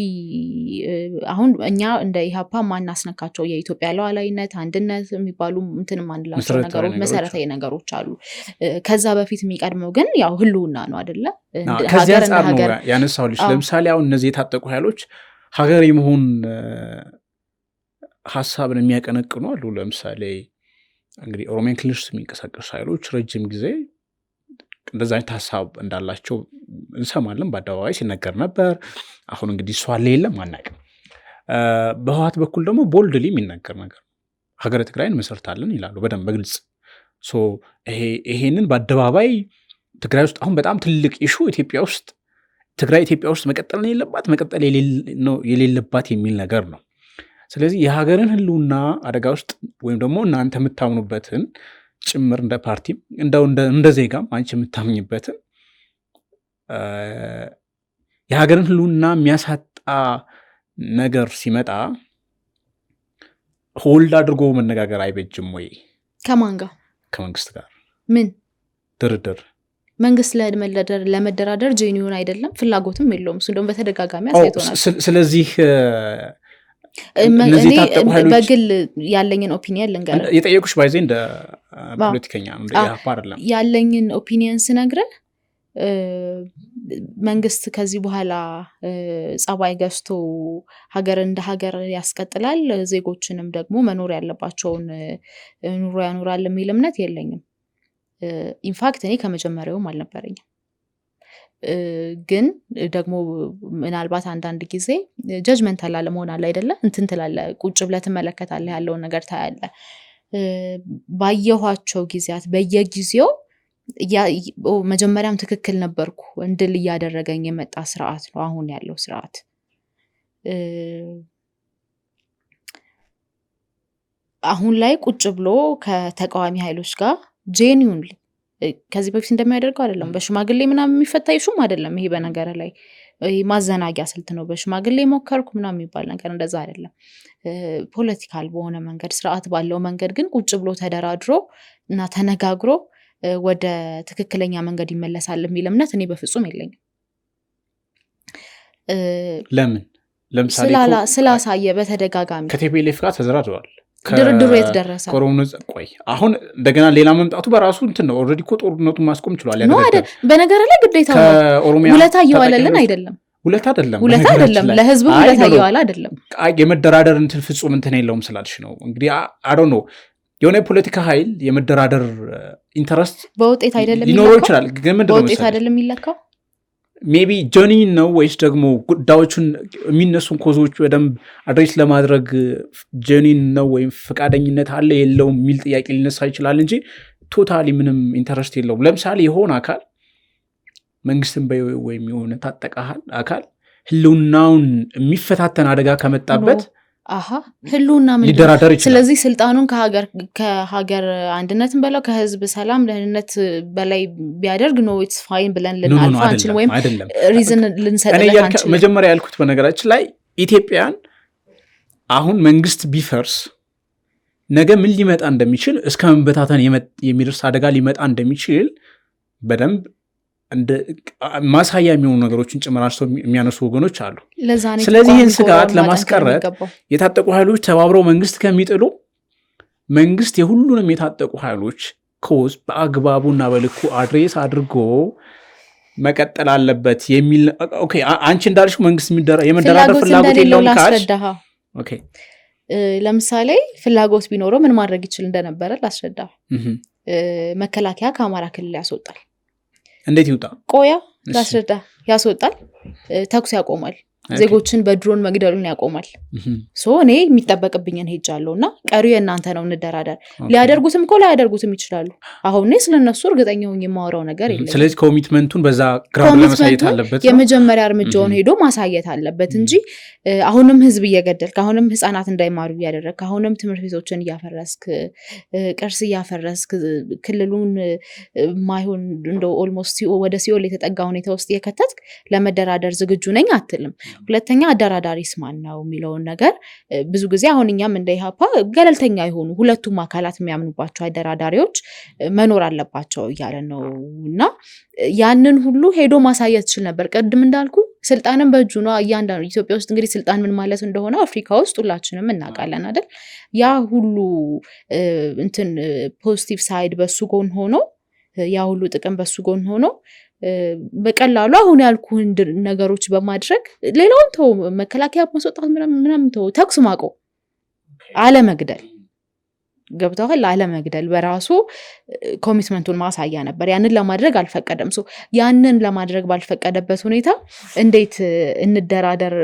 አሁን እኛ እንደ ኢህአፓ ማናስነካቸው የኢትዮጵያ ሉዓላዊነት፣ አንድነት የሚባሉ እንትንም አንላቸው ነገሮች መሰረታዊ ነገሮች አሉ። ከዛ በፊት የሚቀድመው ግን ያው ህልውና ነው አይደለ? ከዚህ አንጻር ነው ያነሳሁልሽ። ለምሳሌ አሁን እነዚህ የታጠቁ ኃይሎች ሀገር የመሆን ሀሳብን የሚያቀነቅኑ አሉ። ለምሳሌ እንግዲህ ኦሮሚያን ክልል ውስጥ የሚንቀሳቀሱ ኃይሎች ረጅም ጊዜ እንደዛ አይነት ሀሳብ እንዳላቸው እንሰማለን፣ በአደባባይ ሲነገር ነበር። አሁን እንግዲህ እሷ አለ የለም አናውቅም። በህወሓት በኩል ደግሞ ቦልድሊ የሚነገር ነገር ሀገረ ትግራይን መሰርታለን ይላሉ በደንብ በግልጽ። ይሄንን በአደባባይ ትግራይ ውስጥ አሁን በጣም ትልቅ ኢሹ ኢትዮጵያ ውስጥ ትግራይ ኢትዮጵያ ውስጥ መቀጠል የሌለባት የሚል ነገር ነው። ስለዚህ የሀገርን ህልውና አደጋ ውስጥ ወይም ደግሞ እናንተ የምታምኑበትን ጭምር እንደ ፓርቲም እንደ ዜጋም አንቺ የምታምኝበትን የሀገርን ህልውና የሚያሳጣ ነገር ሲመጣ ሆልድ አድርጎ መነጋገር አይበጅም ወይ? ከማን ጋር? ከመንግስት ጋር ምን ድርድር? መንግስት ለመደራደር ጄኒውን አይደለም፣ ፍላጎትም የለውም። እሱ ደግሞ በተደጋጋሚ አሳይቶናል። ስለዚህ በግል ያለኝን ኦፒኒየን ልንገር። የጠየቁሽ ባይዜ እንደ ፖለቲከኛ እንደ ኢህአፓ አይደለም። ያለኝን ኦፒኒየን ስነግርህ መንግስት ከዚህ በኋላ ጸባይ ገዝቶ ሀገር እንደ ሀገር ያስቀጥላል፣ ዜጎችንም ደግሞ መኖር ያለባቸውን ኑሮ ያኖራል የሚል እምነት የለኝም። ኢንፋክት እኔ ከመጀመሪያውም አልነበረኝም። ግን ደግሞ ምናልባት አንዳንድ ጊዜ ጀጅመንታል አለመሆን አለ አይደለ? እንትን ትላለህ፣ ቁጭ ብለህ ትመለከታለህ፣ ያለውን ነገር ታያለህ። ባየኋቸው ጊዜያት በየጊዜው መጀመሪያም ትክክል ነበርኩ እንድል እያደረገኝ የመጣ ስርዓት ነው አሁን ያለው ስርዓት። አሁን ላይ ቁጭ ብሎ ከተቃዋሚ ኃይሎች ጋር ጄኒውንሊ ከዚህ በፊት እንደሚያደርገው አይደለም። በሽማግሌ ምናምን የሚፈታ ይሹም አይደለም ይሄ። በነገር ላይ ማዘናጊያ ስልት ነው። በሽማግሌ ሞከርኩ ምናምን የሚባል ነገር እንደዛ አይደለም። ፖለቲካል በሆነ መንገድ፣ ስርዓት ባለው መንገድ ግን ቁጭ ብሎ ተደራድሮ እና ተነጋግሮ ወደ ትክክለኛ መንገድ ይመለሳል የሚል እምነት እኔ በፍጹም የለኝም። ለምን? ለምሳሌ ስላሳየ በተደጋጋሚ ከቲፒኤልኤፍ ጋር ተደራድረዋል። ድርድሩ የተደረሰ ቆይ አሁን እንደገና ሌላ መምጣቱ በራሱ እንትን ነው። ኦልሬዲ እኮ ጦርነቱን ማስቆም ችሏል። በነገር ላይ ግዴታ ነው። ውለታ እየዋለልን አይደለም። ውለታ አይደለም ለህዝቡ ውለታ እየዋለ አይደለም። የመደራደር እንትን ፍጹም እንትን የለውም ስላልሽ ነው እንግዲህ አዶ ነው የሆነ የፖለቲካ ኃይል የመደራደር ኢንተረስት በውጤት አይደለም ሊኖረው ይችላል። ግን ምንድነው በውጤት አይደለም የሚለካው? ሜቢ ጀርኒን ነው ወይስ ደግሞ ጉዳዮቹን የሚነሱን ኮዞች በደንብ አድሬስ ለማድረግ ጀርኒን ነው ወይም ፈቃደኝነት አለ የለውም የሚል ጥያቄ ሊነሳ ይችላል እንጂ ቶታሊ ምንም ኢንተረስት የለውም። ለምሳሌ የሆነ አካል መንግስትን ወይም የሆነ ታጠቀ አካል ህልውናውን የሚፈታተን አደጋ ከመጣበት ህልውና ምን ሊደራደር ይችላል። ስለዚህ ስልጣኑን ከሀገር አንድነትን በለው ከህዝብ ሰላም ደህንነት በላይ ቢያደርግ ነው ኢትስ ፋይን ብለን ልናልፍ አንችልም፣ ወይም ሪዝን ልንሰጥለት አንችልም። መጀመሪያ ያልኩት በነገራችን ላይ ኢትዮጵያን አሁን መንግስት ቢፈርስ ነገ ምን ሊመጣ እንደሚችል እስከ መበታተን የሚደርስ አደጋ ሊመጣ እንደሚችል በደንብ እንደ ማሳያ የሚሆኑ ነገሮችን ጭምራቸው የሚያነሱ ወገኖች አሉ። ስለዚህ ይህን ስጋት ለማስቀረት የታጠቁ ኃይሎች ተባብረው መንግስት ከሚጥሉ መንግስት የሁሉንም የታጠቁ ኃይሎች ኮዝ በአግባቡና በልኩ አድሬስ አድርጎ መቀጠል አለበት የሚል አንቺ እንዳልሽው መንግስት የመደራደር ፍላጎት የለውም ካልሽ ለምሳሌ ፍላጎት ቢኖረው ምን ማድረግ ይችል እንደነበረ ላስረዳ። መከላከያ ከአማራ ክልል ያስወጣል። እንዴት ይውጣ? ቆያ ላስረዳ። ያስወጣል፣ ተኩስ ያቆማል፣ ዜጎችን በድሮን መግደሉን ያቆማል። እኔ የሚጠበቅብኝን ሄጃለሁ እና ቀሪው የእናንተ ነው እንደራደር። ሊያደርጉትም እኮ ላያደርጉትም ይችላሉ። አሁን ስለነሱ እርግጠኛ ሆኜ የማወራው ነገር የለም። ስለዚህ ኮሚትመንቱን በዛ ግራውንድ ላይ ማሳየት አለበት፣ የመጀመሪያ እርምጃውን ሄዶ ማሳየት አለበት እንጂ አሁንም ህዝብ እየገደልክ፣ አሁንም ህፃናት እንዳይማሩ እያደረግክ፣ አሁንም ትምህርት ቤቶችን እያፈረስክ፣ ቅርስ እያፈረስክ፣ ክልሉን ማይሆን እንደው ኦልሞስት ወደ ሲኦል የተጠጋ ሁኔታ ውስጥ እየከተትክ ለመደራደር ዝግጁ ነኝ አትልም። ሁለተኛ አደራዳሪስ ማን ነው የሚለውን ነገር ብዙ ጊዜ አሁን እኛም እንደ ኢህአፓ ገለልተኛ የሆኑ ሁለቱም አካላት የሚያምኑባቸው አደራዳሪዎች መኖር አለባቸው እያለ ነው እና ያንን ሁሉ ሄዶ ማሳየት ይችል ነበር። ቅድም እንዳልኩ ስልጣንን በእጁ ነው እያንዳንዱ። ኢትዮጵያ ውስጥ እንግዲህ ስልጣን ምን ማለት እንደሆነ አፍሪካ ውስጥ ሁላችንም እናውቃለን አይደል? ያ ሁሉ እንትን ፖዚቲቭ ሳይድ በሱ ጎን ሆኖ፣ ያ ሁሉ ጥቅም በሱ ጎን ሆኖ በቀላሉ አሁን ያልኩህን ነገሮች በማድረግ ሌላውን ተው፣ መከላከያ ማስወጣት ምናምን ተው፣ ተኩስ ማቆም፣ አለመግደል፣ ገብተዋል፣ አለመግደል በራሱ ኮሚትመንቱን ማሳያ ነበር። ያንን ለማድረግ አልፈቀደም። ያንን ለማድረግ ባልፈቀደበት ሁኔታ እንዴት እንደራደር፣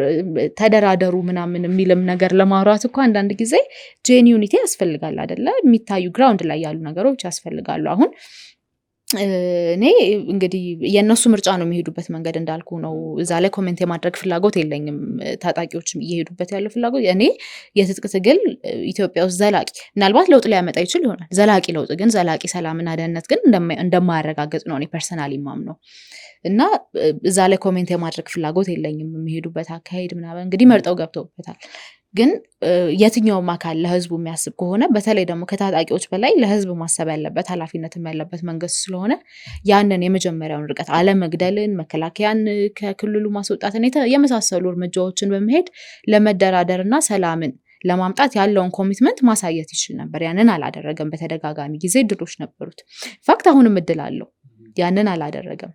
ተደራደሩ ምናምን የሚልም ነገር ለማውራት እኮ አንዳንድ ጊዜ ጄኒዩኒቲ ያስፈልጋል አይደለ? የሚታዩ ግራውንድ ላይ ያሉ ነገሮች ያስፈልጋሉ። አሁን እኔ እንግዲህ የነሱ ምርጫ ነው የሚሄዱበት መንገድ እንዳልኩ ነው። እዛ ላይ ኮሜንት የማድረግ ፍላጎት የለኝም። ታጣቂዎችም እየሄዱበት ያለው ፍላጎት እኔ የትጥቅ ትግል ኢትዮጵያ ውስጥ ዘላቂ ምናልባት ለውጥ ሊያመጣ ይችል ይሆናል። ዘላቂ ለውጥ ግን ዘላቂ ሰላምና ደህንነት ግን እንደማያረጋግጥ ነው እኔ ፐርሰናሊ ማምነው እና እዛ ላይ ኮሜንት የማድረግ ፍላጎት የለኝም። የሚሄዱበት አካሄድ ምናምን እንግዲህ መርጠው ገብተውበታል። ግን የትኛውም አካል ለህዝቡ የሚያስብ ከሆነ በተለይ ደግሞ ከታጣቂዎች በላይ ለህዝብ ማሰብ ያለበት ኃላፊነትም ያለበት መንግስት ስለሆነ ያንን የመጀመሪያውን ርቀት አለመግደልን፣ መከላከያን ከክልሉ ማስወጣትን የመሳሰሉ እርምጃዎችን በመሄድ ለመደራደርና ሰላምን ለማምጣት ያለውን ኮሚትመንት ማሳየት ይችል ነበር። ያንን አላደረገም። በተደጋጋሚ ጊዜ እድሎች ነበሩት። ፋክት አሁንም እድል አለው። ያንን አላደረገም።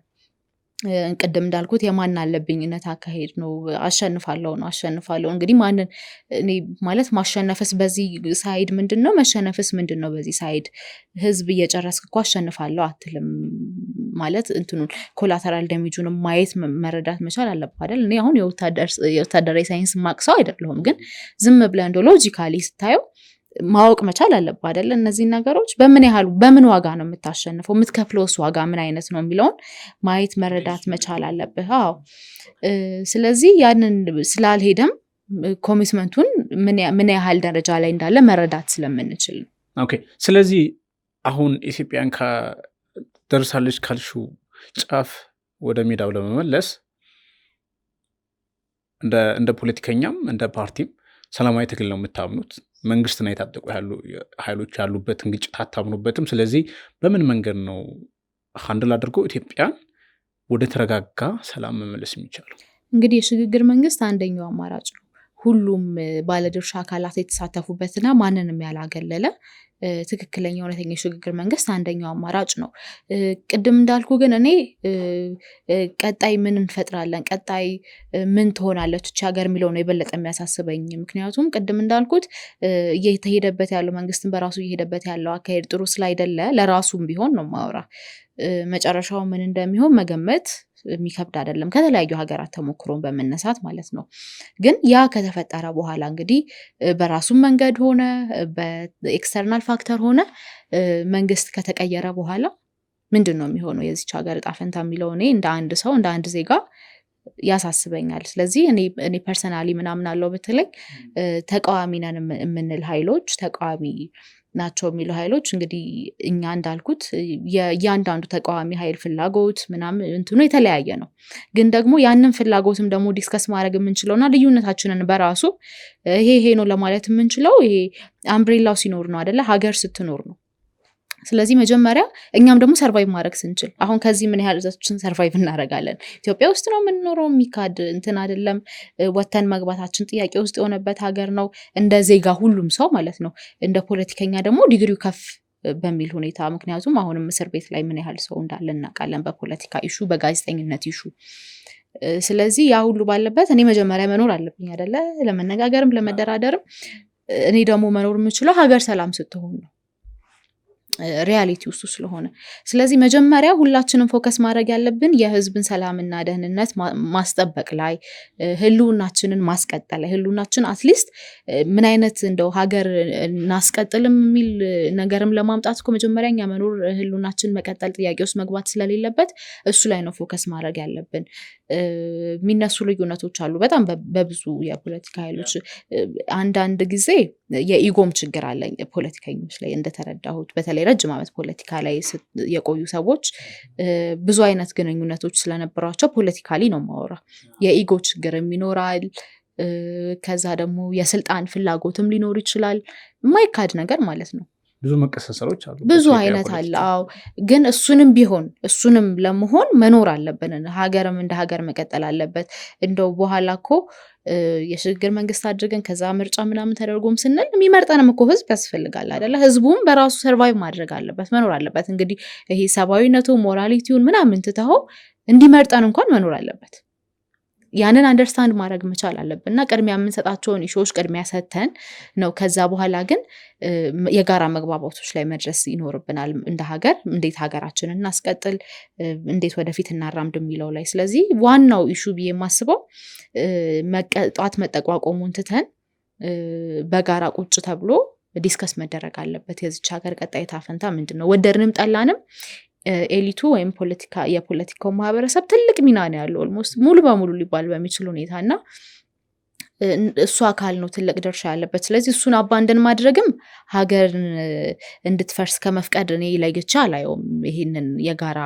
ቅድም እንዳልኩት የማን አለብኝነት አካሄድ ነው። አሸንፋለሁ እንግዲህ ማንን እኔ ማለት ማሸነፍስ በዚህ ሳይድ ምንድነው? መሸነፍስ ምንድነው? በዚህ ሳይድ ህዝብ እየጨረስክ እኮ አሸንፋለሁ አትልም ማለት እንትኑን ኮላተራል ዳሜጁን ማየት መረዳት መቻል አለብህ አይደል? እኔ አሁን የወታደራዊ ሳይንስ ማቅሰው አይደለሁም፣ ግን ዝም ብለህ እንደ ሎጂካሊ ስታየው ማወቅ መቻል አለብህ አይደል? እነዚህ ነገሮች በምን ዋጋ ነው የምታሸንፈው፣ የምትከፍለውስ ዋጋ ምን አይነት ነው የሚለውን ማየት መረዳት መቻል አለብህ። አዎ። ስለዚህ ያንን ስላልሄደም ኮሚትመንቱን ምን ያህል ደረጃ ላይ እንዳለ መረዳት ስለምንችል ነው። ኦኬ። ስለዚህ አሁን ኢትዮጵያን ደርሳለች ካልሽው ጫፍ ወደ ሜዳው ለመመለስ እንደ ፖለቲከኛም እንደ ፓርቲም ሰላማዊ ትግል ነው የምታምኑት። መንግስትና የታጠቁ ኃይሎች ያሉበትን ግጭት አታምኑበትም። ስለዚህ በምን መንገድ ነው ሃንድል አድርገው ኢትዮጵያን ወደ ተረጋጋ ሰላም መመለስ የሚቻለው? እንግዲህ የሽግግር መንግስት አንደኛው አማራጭ ነው። ሁሉም ባለድርሻ አካላት የተሳተፉበትና ማንንም ያላገለለ ትክክለኛ እውነተኛ የሽግግር መንግስት አንደኛው አማራጭ ነው። ቅድም እንዳልኩ ግን እኔ ቀጣይ ምን እንፈጥራለን፣ ቀጣይ ምን ትሆናለች እቺ ሀገር የሚለው ነው የበለጠ የሚያሳስበኝ። ምክንያቱም ቅድም እንዳልኩት እየተሄደበት ያለው መንግስትን በራሱ እየሄደበት ያለው አካሄድ ጥሩ ስላይደለ ለራሱም ቢሆን ነው ማውራ መጨረሻው ምን እንደሚሆን መገመት የሚከብድ አይደለም፣ ከተለያዩ ሀገራት ተሞክሮን በመነሳት ማለት ነው። ግን ያ ከተፈጠረ በኋላ እንግዲህ በራሱም መንገድ ሆነ በኤክስተርናል ፋክተር ሆነ መንግስት ከተቀየረ በኋላ ምንድን ነው የሚሆነው የዚች ሀገር ዕጣ ፈንታ የሚለው እኔ እንደ አንድ ሰው እንደ አንድ ዜጋ ያሳስበኛል። ስለዚህ እኔ ፐርሰናሊ ምናምን አለው በተለይ ተቃዋሚ ነን የምንል ኃይሎች ተቃዋሚ ናቸው የሚሉ ኃይሎች እንግዲህ እኛ እንዳልኩት የእያንዳንዱ ተቃዋሚ ኃይል ፍላጎት ምናምን እንትኑ የተለያየ ነው። ግን ደግሞ ያንን ፍላጎትም ደግሞ ዲስከስ ማድረግ የምንችለውና ልዩነታችንን በራሱ ይሄ ነው ለማለት የምንችለው ይሄ አምብሬላው ሲኖር ነው አይደለ? ሀገር ስትኖር ነው። ስለዚህ መጀመሪያ እኛም ደግሞ ሰርቫይቭ ማድረግ ስንችል አሁን ከዚህ ምን ያህል ዛችን ሰርቫይቭ እናደርጋለን? ኢትዮጵያ ውስጥ ነው የምንኖረው፣ የሚካድ እንትን አይደለም። ወተን መግባታችን ጥያቄ ውስጥ የሆነበት ሀገር ነው እንደ ዜጋ ሁሉም ሰው ማለት ነው። እንደ ፖለቲከኛ ደግሞ ዲግሪው ከፍ በሚል ሁኔታ ምክንያቱም አሁንም እስር ቤት ላይ ምን ያህል ሰው እንዳለ እናውቃለን፣ በፖለቲካ ኢሹ፣ በጋዜጠኝነት ኢሹ። ስለዚህ ያ ሁሉ ባለበት እኔ መጀመሪያ መኖር አለብኝ አይደለ? ለመነጋገርም ለመደራደርም። እኔ ደግሞ መኖር የምችለው ሀገር ሰላም ስትሆን ነው። ሪያሊቲ ውስጥ ስለሆነ ስለዚህ መጀመሪያ ሁላችንም ፎከስ ማድረግ ያለብን የህዝብን ሰላምና ደህንነት ማስጠበቅ ላይ ህልውናችንን ማስቀጠል ላይ ህልውናችን አትሊስት ምን አይነት እንደው ሀገር እናስቀጥልም የሚል ነገርም ለማምጣት እኮ መጀመሪያ እኛ መኖር ህልውናችን መቀጠል ጥያቄ ውስጥ መግባት ስለሌለበት እሱ ላይ ነው ፎከስ ማድረግ ያለብን። የሚነሱ ልዩነቶች አሉ በጣም በብዙ የፖለቲካ ኃይሎች አንዳንድ ጊዜ የኢጎም ችግር አለ ፖለቲከኞች ላይ እንደተረዳሁት በተለይ ረጅም ዓመት ፖለቲካ ላይ የቆዩ ሰዎች ብዙ አይነት ግንኙነቶች ስለነበሯቸው ፖለቲካሊ ነው ማወራ የኢጎ ችግርም ይኖራል። ከዛ ደግሞ የስልጣን ፍላጎትም ሊኖር ይችላል የማይካድ ነገር ማለት ነው። ብዙ መቀሳሰሮች አሉ ብዙ አይነት አለ። አዎ ግን እሱንም ለመሆን መኖር አለብን። ሀገርም እንደ ሀገር መቀጠል አለበት። እንደው በኋላ እኮ የሽግግር መንግስት አድርገን ከዛ ምርጫ ምናምን ተደርጎም ስንል የሚመርጠንም እኮ ህዝብ ያስፈልጋል አይደለ? ህዝቡም በራሱ ሰርቫይቭ ማድረግ አለበት መኖር አለበት። እንግዲህ ይሄ ሰብአዊነቱ ሞራሊቲውን ምናምን ትተው እንዲመርጠን እንኳን መኖር አለበት። ያንን አንደርስታንድ ማድረግ መቻል አለብን እና ቅድሚያ የምንሰጣቸውን ኢሹዎች ቅድሚያ ሰተን ነው ከዛ በኋላ ግን የጋራ መግባባቶች ላይ መድረስ ይኖርብናል። እንደ ሀገር እንዴት ሀገራችንን እናስቀጥል እንዴት ወደፊት እናራምድ የሚለው ላይ ስለዚህ ዋናው ኢሹ ብዬ የማስበው ጧት መጠቋቆሙን ትተን በጋራ ቁጭ ተብሎ ዲስከስ መደረግ አለበት። የዚች ሀገር ቀጣይ ዕጣ ፈንታ ምንድነው? ወደድንም ጠላንም ኤሊቱ ወይም የፖለቲካው ማህበረሰብ ትልቅ ሚና ነው ያለው ኦልሞስት ሙሉ በሙሉ ሊባል በሚችል ሁኔታ እና እሱ አካል ነው ትልቅ ድርሻ ያለበት። ስለዚህ እሱን አባንደን ማድረግም ሀገርን እንድትፈርስ ከመፍቀድ እኔ ለይቼ አላየውም። ይሄንን የጋራ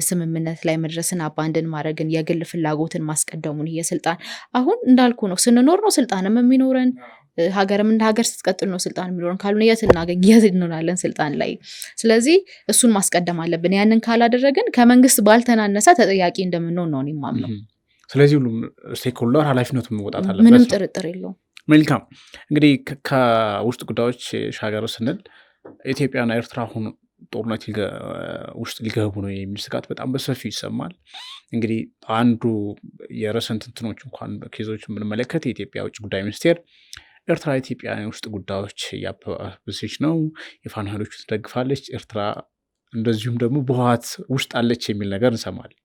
ስምምነት ላይ መድረስን አባንደን ማድረግን የግል ፍላጎትን ማስቀደሙን የስልጣን አሁን እንዳልኩ ነው ስንኖር ነው ስልጣንም የሚኖረን ሀገርም እንደ ሀገር ስትቀጥል ነው ስልጣን የሚኖረን ካልሆነ የት እንሆናለን ስልጣን ላይ። ስለዚህ እሱን ማስቀደም አለብን። ያንን ካላደረግን ከመንግስት ባልተናነሰ ተጠያቂ እንደምንሆን ነው እኔ የማምነው። ስለዚህ ሁሉም ስቴክሆልደር ኃላፊነቱን መወጣት አለበት። ምንም ጥርጥር የለውም። መልካም እንግዲህ ከውስጥ ጉዳዮች ሻገር ስንል ኢትዮጵያና ኤርትራ አሁን ጦርነት ውስጥ ሊገቡ ነው የሚል ስጋት በጣም በሰፊው ይሰማል። እንግዲህ አንዱ የረሰንት እንትኖች እንኳን ኬዞች የምንመለከት የኢትዮጵያ ውጭ ጉዳይ ሚኒስቴር ኤርትራ ኢትዮጵያ ውስጥ ጉዳዮች እያበሰች ነው፣ የፋኖ ኃይሎች ትደግፋለች፣ ኤርትራ እንደዚሁም ደግሞ በህወሓት ውስጥ አለች የሚል ነገር እንሰማለን።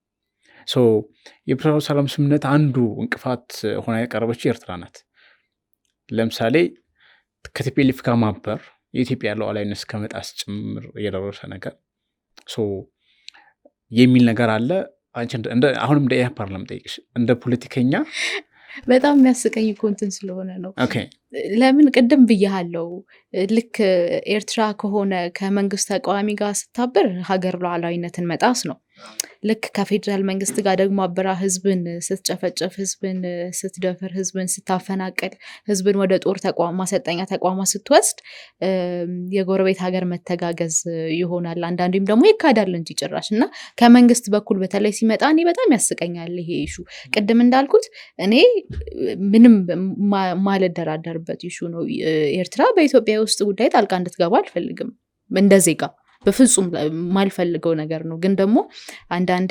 የፕሪቶሪያው ሰላም ስምምነት አንዱ እንቅፋት ሆና የቀረበችው ኤርትራ ናት። ለምሳሌ ከቲፒኤልኤፍ ጋር ማበር የኢትዮጵያ ሉዓላዊነት እስከ መጣስ ጭምር የደረሰ ነገር የሚል ነገር አለ። አሁንም እንደ ኢህአፓ ፓርላማ ጠይቅሽ እንደ ፖለቲከኛ በጣም የሚያስቀኝ ኮንተንት ስለሆነ ነው። ለምን ቅድም ብያለው ልክ ኤርትራ ከሆነ ከመንግስት ተቃዋሚ ጋር ስታበር ሀገር ሉዓላዊነትን መጣስ ነው። ልክ ከፌደራል መንግስት ጋር ደግሞ አብራ ህዝብን ስትጨፈጨፍ፣ ህዝብን ስትደፍር፣ ህዝብን ስታፈናቀል፣ ህዝብን ወደ ጦር ማሰልጠኛ ተቋማት ስትወስድ የጎረቤት ሀገር መተጋገዝ ይሆናል። አንዳንዴም ደግሞ ይካዳል እንጂ ጭራሽ እና ከመንግስት በኩል በተለይ ሲመጣ እኔ በጣም ያስቀኛል ይሄ ኢሹ። ቅድም እንዳልኩት እኔ ምንም ማልደራደርበት ኢሹ ነው። ኤርትራ በኢትዮጵያ ውስጥ ጉዳይ ጣልቃ እንድትገባ አልፈልግም እንደ ዜጋ በፍጹም ማልፈልገው ነገር ነው። ግን ደግሞ አንዳንዴ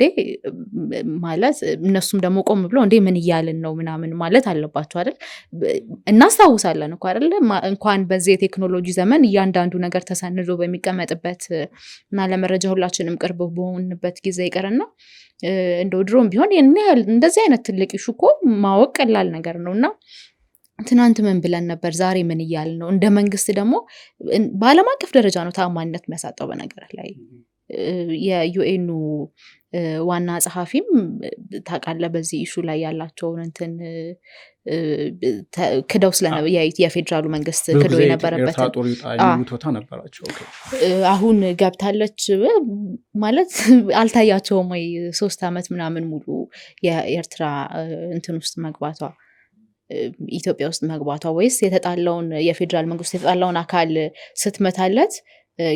ማለት እነሱም ደግሞ ቆም ብሎ እንዴ ምን እያልን ነው ምናምን ማለት አለባቸው አይደል? እናስታውሳለን እኮ አይደል? እንኳን በዚህ የቴክኖሎጂ ዘመን እያንዳንዱ ነገር ተሰንዶ በሚቀመጥበት እና ለመረጃ ሁላችንም ቅርብ በሆንበት ጊዜ ይቀርና እንደው ድሮም ቢሆን እንደዚህ አይነት ትልቅ ኢሹ እኮ ማወቅ ቀላል ነገር ነውና ትናንት ምን ብለን ነበር ዛሬ ምን እያልን ነው? እንደ መንግስት ደግሞ በዓለም አቀፍ ደረጃ ነው ተአማኒነት የሚያሳጣው። በነገር ላይ የዩኤኑ ዋና ጸሐፊም ታውቃለህ በዚህ ኢሹ ላይ ያላቸውን እንትን ክደው የፌዴራሉ መንግስት ክዶ የነበረበት አሁን ገብታለች ማለት አልታያቸውም ወይ? 3 ዓመት ምናምን ሙሉ የኤርትራ እንትን ውስጥ መግባቷ ኢትዮጵያ ውስጥ መግባቷ ወይስ የተጣላውን የፌዴራል መንግስት የተጣላውን አካል ስትመታለት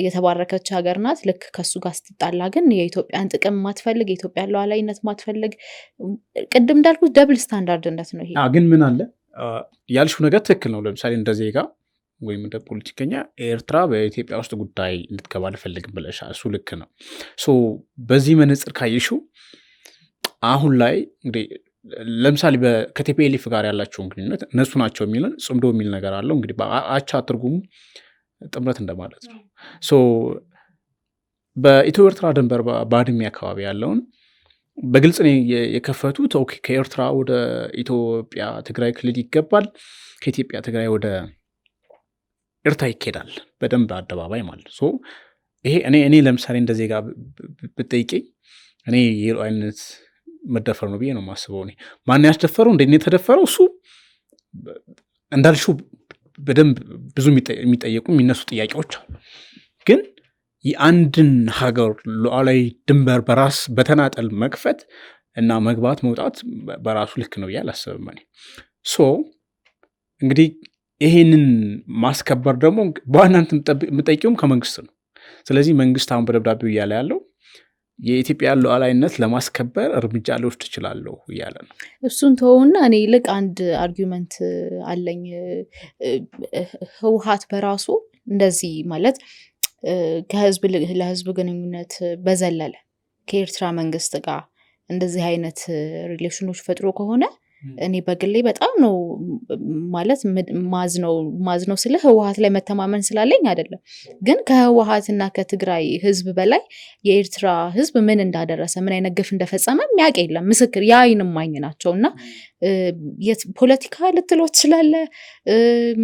የተባረከች ሀገር ናት። ልክ ከሱ ጋር ስትጣላ ግን የኢትዮጵያን ጥቅም ማትፈልግ የኢትዮጵያን ሉዓላዊነት ማትፈልግ ቅድም እንዳልኩት ደብል ስታንዳርድነት ነው ይሄ። ግን ምን አለ ያልሽው ነገር ትክክል ነው። ለምሳሌ እንደ ዜጋ ወይም እንደ ፖለቲከኛ ኤርትራ በኢትዮጵያ ውስጥ ጉዳይ እንድትገባ አልፈልግም ብለሻል። እሱ ልክ ነው። በዚህ መነጽር ካየሽው አሁን ላይ እንግዲህ ለምሳሌ ከቲፒኤልኤፍ ጋር ያላቸውን ግንኙነት እነሱ ናቸው የሚለን ጽምዶ የሚል ነገር አለው። እንግዲህ አቻ ትርጉሙ ጥምረት እንደማለት ነው። ሶ በኢትዮ ኤርትራ ድንበር ባድሜ አካባቢ ያለውን በግልጽ ነው የከፈቱት። ኦኬ ከኤርትራ ወደ ኢትዮጵያ ትግራይ ክልል ይገባል፣ ከኢትዮጵያ ትግራይ ወደ ኤርትራ ይኬዳል በደንብ አደባባይ ማለት ነው። ይሄ እኔ ለምሳሌ እንደ ዜጋ ብጠይቀኝ እኔ የሉዓላዊነት መደፈር ነው ብዬ ነው የማስበው። እኔ ማን ያስደፈረው እንደ የተደፈረው እሱ እንዳልሽው በደንብ ብዙ የሚጠየቁ የሚነሱ ጥያቄዎች አሉ። ግን የአንድን ሀገር ሉዓላዊ ድንበር በራስ በተናጠል መክፈት እና መግባት መውጣት በራሱ ልክ ነው ብዬ አላስብም። እንግዲህ ይሄንን ማስከበር ደግሞ በዋናነት የምጠይቀውም ከመንግስት ነው። ስለዚህ መንግስት አሁን በደብዳቤው እያለ ያለው የኢትዮጵያ ሉዓላዊነት ለማስከበር እርምጃ ልወስድ እችላለሁ እያለ ነው። እሱን ተውና እኔ ይልቅ አንድ አርጊመንት አለኝ። ህወሓት በራሱ እንደዚህ ማለት ከህዝብ ለህዝብ ግንኙነት በዘለለ ከኤርትራ መንግስት ጋር እንደዚህ አይነት ሪሌሽኖች ፈጥሮ ከሆነ እኔ በግሌ በጣም ነው ማለት ማዝነው ስለ ህወሓት ላይ መተማመን ስላለኝ አይደለም። ግን ከህወሓትና ከትግራይ ህዝብ በላይ የኤርትራ ህዝብ ምን እንዳደረሰ ምን አይነት ግፍ እንደፈጸመ የሚያውቅ የለም። ምስክር የዓይን እማኝ ናቸው። እና ፖለቲካ ልትለው ትችላለህ፣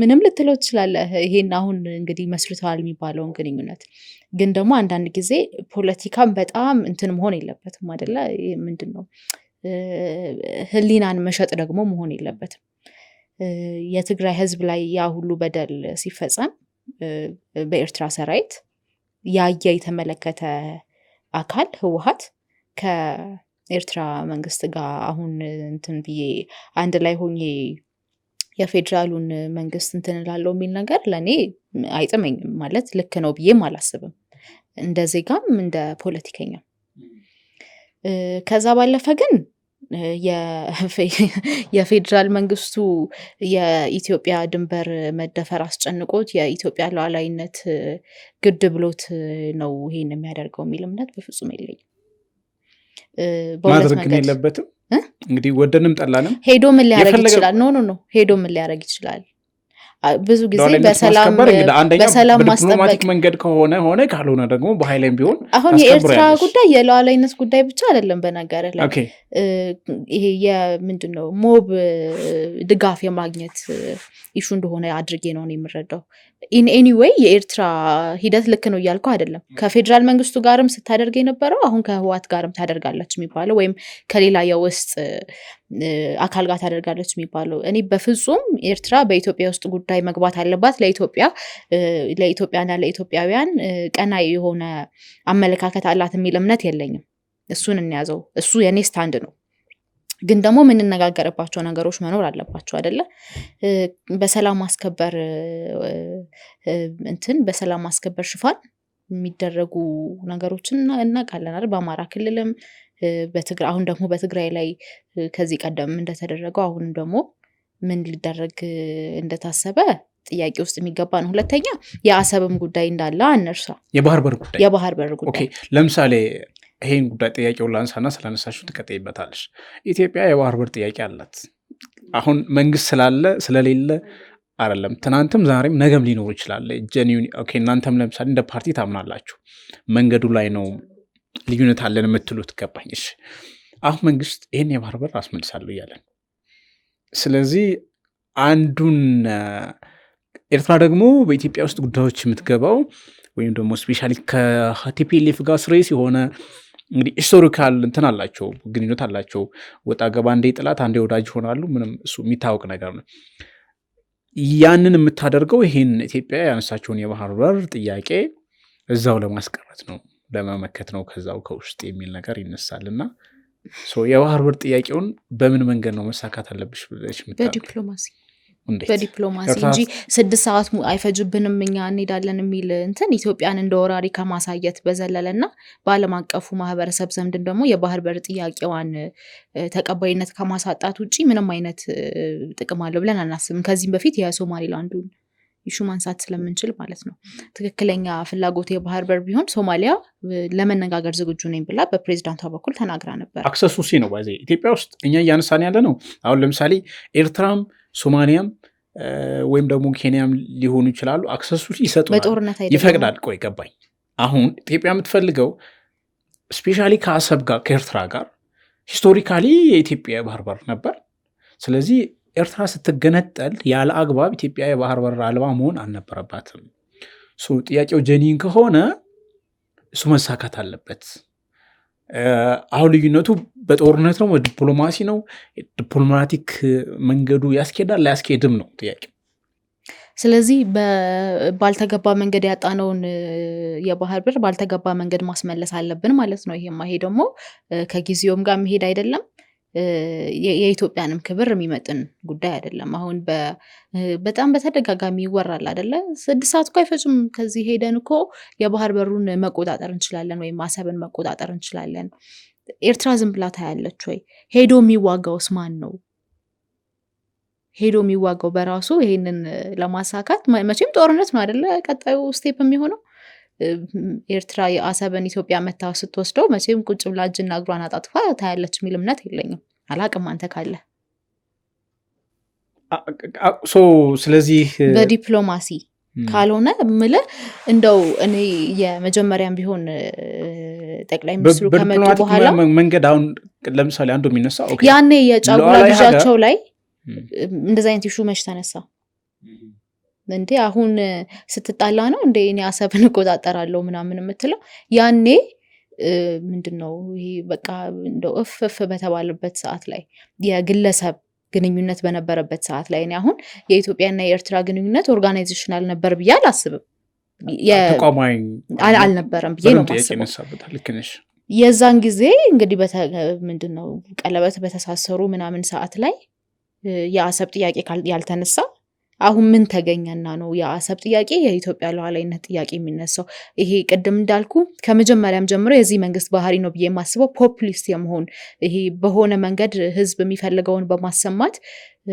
ምንም ልትለው ትችላለህ። ይሄን አሁን እንግዲህ መስርተዋል የሚባለውን ግንኙነት ግን ደግሞ አንዳንድ ጊዜ ፖለቲካን በጣም እንትን መሆን የለበትም አይደለ? ምንድን ነው ህሊናን መሸጥ ደግሞ መሆን የለበትም። የትግራይ ህዝብ ላይ ያ ሁሉ በደል ሲፈጸም በኤርትራ ሰራዊት ያየ የተመለከተ አካል ህወሓት ከኤርትራ መንግስት ጋር አሁን እንትን ብዬ አንድ ላይ ሆኜ የፌዴራሉን መንግስት እንትን እላለሁ የሚል ነገር ለእኔ አይጥመኝም። ማለት ልክ ነው ብዬም አላስብም፣ እንደ ዜጋም እንደ ፖለቲከኛም። ከዛ ባለፈ ግን የፌዴራል መንግስቱ የኢትዮጵያ ድንበር መደፈር አስጨንቆት የኢትዮጵያ ሉዓላዊነት ግድ ብሎት ነው ይሄን የሚያደርገው የሚል እምነት በፍጹም የለኝም። ማድረግ የለበትም እንግዲህ ወደንም ጠላንም ሄዶ ምን ሊያደርግ ይችላል? ኖ ሄዶ ምን ሊያደርግ ይችላል? ብዙ ጊዜ በሰላም ማስጠበቅ መንገድ ከሆነ ካልሆነ ደግሞ በኃይልም ቢሆን አሁን የኤርትራ ጉዳይ የሉዓላዊነት ጉዳይ ብቻ አይደለም። በነገር ላይ ይሄ የምንድነው ሞብ ድጋፍ የማግኘት ኢሹ እንደሆነ አድርጌ ነው የምረዳው። ኢን ኤኒዌይ የኤርትራ ሂደት ልክ ነው እያልኩ አይደለም። ከፌዴራል መንግስቱ ጋርም ስታደርግ የነበረው አሁን ከህወሓት ጋርም ታደርጋለች የሚባለው ወይም ከሌላ የውስጥ አካል ጋር ታደርጋለች የሚባለው እኔ በፍጹም ኤርትራ በኢትዮጵያ ውስጥ ጉዳይ መግባት አለባት፣ ለኢትዮጵያና ለኢትዮጵያውያን ቀናይ የሆነ አመለካከት አላት የሚል እምነት የለኝም። እሱን እንያዘው፣ እሱ የኔ ስታንድ ነው። ግን ደግሞ የምንነጋገርባቸው ነገሮች መኖር አለባቸው አይደለ? በሰላም ማስከበር ሽፋን የሚደረጉ ነገሮችን እናውቃለን አይደል? በአማራ ክልልም አሁን ደግሞ በትግራይ ላይ ከዚህ ቀደም እንደተደረገው አሁንም ደግሞ ምን ሊደረግ እንደታሰበ ጥያቄ ውስጥ የሚገባ ነው። ሁለተኛ የአሰብም ጉዳይ እንዳለ አንርሳ። የባህር በር ጉዳይ ለምሳሌ ይሄን ጉዳይ ጥያቄውን ላንሳና ስላነሳችሁ ትቀጥይበታለሽ። ኢትዮጵያ የባህር በር ጥያቄ አላት። አሁን መንግስት ስላለ ስለሌለ አይደለም። ትናንትም ዛሬም ነገም ሊኖር ይችላል። እናንተም ለምሳሌ እንደ ፓርቲ ታምናላችሁ፣ መንገዱ ላይ ነው ልዩነት አለን የምትሉት ገባኝ። እሺ አሁን መንግስት ይህን የባህር በር አስመልሳለሁ እያለን፣ ስለዚህ አንዱን ኤርትራ ደግሞ በኢትዮጵያ ውስጥ ጉዳዮች የምትገባው ወይም ደግሞ ስፔሻሊ ከቲፒኤልኤፍ ጋር ስሬስ የሆነ እንግዲህ ሂስቶሪካል እንትን አላቸው፣ ግንኙነት አላቸው። ወጣ ገባ አንዴ ጥላት አንዴ ወዳጅ ይሆናሉ። ምንም እሱ የሚታወቅ ነገር ነው። ያንን የምታደርገው ይህን ኢትዮጵያ ያነሳቸውን የባህር በር ጥያቄ እዛው ለማስቀረት ነው፣ ለመመከት ነው ከዛው ከውስጥ የሚል ነገር ይነሳል። እና የባህር በር ጥያቄውን በምን መንገድ ነው መሳካት አለብሽ ብለሽ በዲፕሎማሲ እንጂ 6 ሰዓት አይፈጅብንም እኛ እንሄዳለን የሚል እንትን ኢትዮጵያን እንደ ወራሪ ከማሳየት በዘለለና በዓለም አቀፉ ማህበረሰብ ዘንድ ደግሞ የባህር በር ጥያቄዋን ተቀባይነት ከማሳጣት ውጪ ምንም አይነት ጥቅም አለው ብለን አናስብም። ከዚህም በፊት የሶማሊላንዱን ኢሹ ማንሳት ስለምንችል ማለት ነው። ትክክለኛ ፍላጎት የባህር በር ቢሆን ሶማሊያ ለመነጋገር ዝግጁ ነኝ ብላ በፕሬዚዳንቷ በኩል ተናግራ ነበር። አክሰሱ ሲ ነው ባዜ ኢትዮጵያ ውስጥ እኛ እያነሳን ያለ ነው። አሁን ለምሳሌ ኤርትራም ሶማሊያም ወይም ደግሞ ኬንያም ሊሆኑ ይችላሉ አክሰሱ ይሰጡናል በጦርነት ይፈቅዳል። ቆይ ገባኝ። አሁን ኢትዮጵያ የምትፈልገው ስፔሻሊ ከአሰብ ጋር ከኤርትራ ጋር ሂስቶሪካሊ የኢትዮጵያ የባህር በር ነበር። ስለዚህ ኤርትራ ስትገነጠል ያለ አግባብ ኢትዮጵያ የባህር በር አልባ መሆን አልነበረባትም። ጥያቄው ጀኒን ከሆነ እሱ መሳካት አለበት። አሁን ልዩነቱ በጦርነት ነው በዲፕሎማሲ ነው? ዲፕሎማቲክ መንገዱ ያስኬዳል ላያስኬድም ነው ጥያቄ። ስለዚህ ባልተገባ መንገድ ያጣነውን የባህር በር ባልተገባ መንገድ ማስመለስ አለብን ማለት ነው። ይሄ ደግሞ ከጊዜውም ጋር መሄድ አይደለም፣ የኢትዮጵያንም ክብር የሚመጥን ጉዳይ አይደለም። አሁን በጣም በተደጋጋሚ ይወራል አይደለ? 6 ሰዓት እኮ አይፈጅም ከዚህ ሄደን እኮ የባህር በሩን መቆጣጠር እንችላለን ወይም አሰብን መቆጣጠር እንችላለን። ኤርትራ ዝም ብላ ታያለች ወይ? ሄዶ የሚዋጋውስ ማን ነው? ሄዶ የሚዋጋው በራሱ ይሄንን ለማሳካት መቼም ጦርነት ነው አይደለ? ቀጣዩ ስቴፕ የሚሆነው ኤርትራ የአሰብን ኢትዮጵያ መታ ስትወስደው መቼም ቁጭ ብላ እጅና እግሯን አጣጥፋ ታያለች የሚል እምነት የለኝም። አላቅም አንተ ካለ። ስለዚህ በዲፕሎማሲ ካልሆነ ምልህ እንደው እኔ የመጀመሪያም ቢሆን ጠቅላይ ሚኒስትሩ ከመጡ በኋላ መንገድ አሁን ለምሳሌ አንዱ የሚነሳው ያኔ የጫጉላ ልጃቸው ላይ እንደዛ አይነት ኢሹ መች ተነሳ እንዴ? አሁን ስትጣላ ነው እንዴ እኔ አሰብን እቆጣጠራለሁ ምናምን የምትለው? ያኔ ምንድነው ይሄ በቃ እንደው እፍ በተባለበት ሰዓት ላይ የግለሰብ ግንኙነት በነበረበት ሰዓት ላይ እኔ አሁን የኢትዮጵያና የኤርትራ ግንኙነት ኦርጋናይዜሽናል ነበር ብዬ አላስብም። አልነበረም ብዬ ነው የማስበው። የዛን ጊዜ እንግዲህ ምንድነው ቀለበት በተሳሰሩ ምናምን ሰዓት ላይ የአሰብ ጥያቄ ያልተነሳ አሁን ምን ተገኘና ነው የአሰብ ጥያቄ የኢትዮጵያ ሉዓላዊነት ጥያቄ የሚነሳው? ይሄ ቅድም እንዳልኩ ከመጀመሪያም ጀምሮ የዚህ መንግስት ባህሪ ነው ብዬ የማስበው ፖፑሊስት የመሆን ይሄ በሆነ መንገድ ህዝብ የሚፈልገውን በማሰማት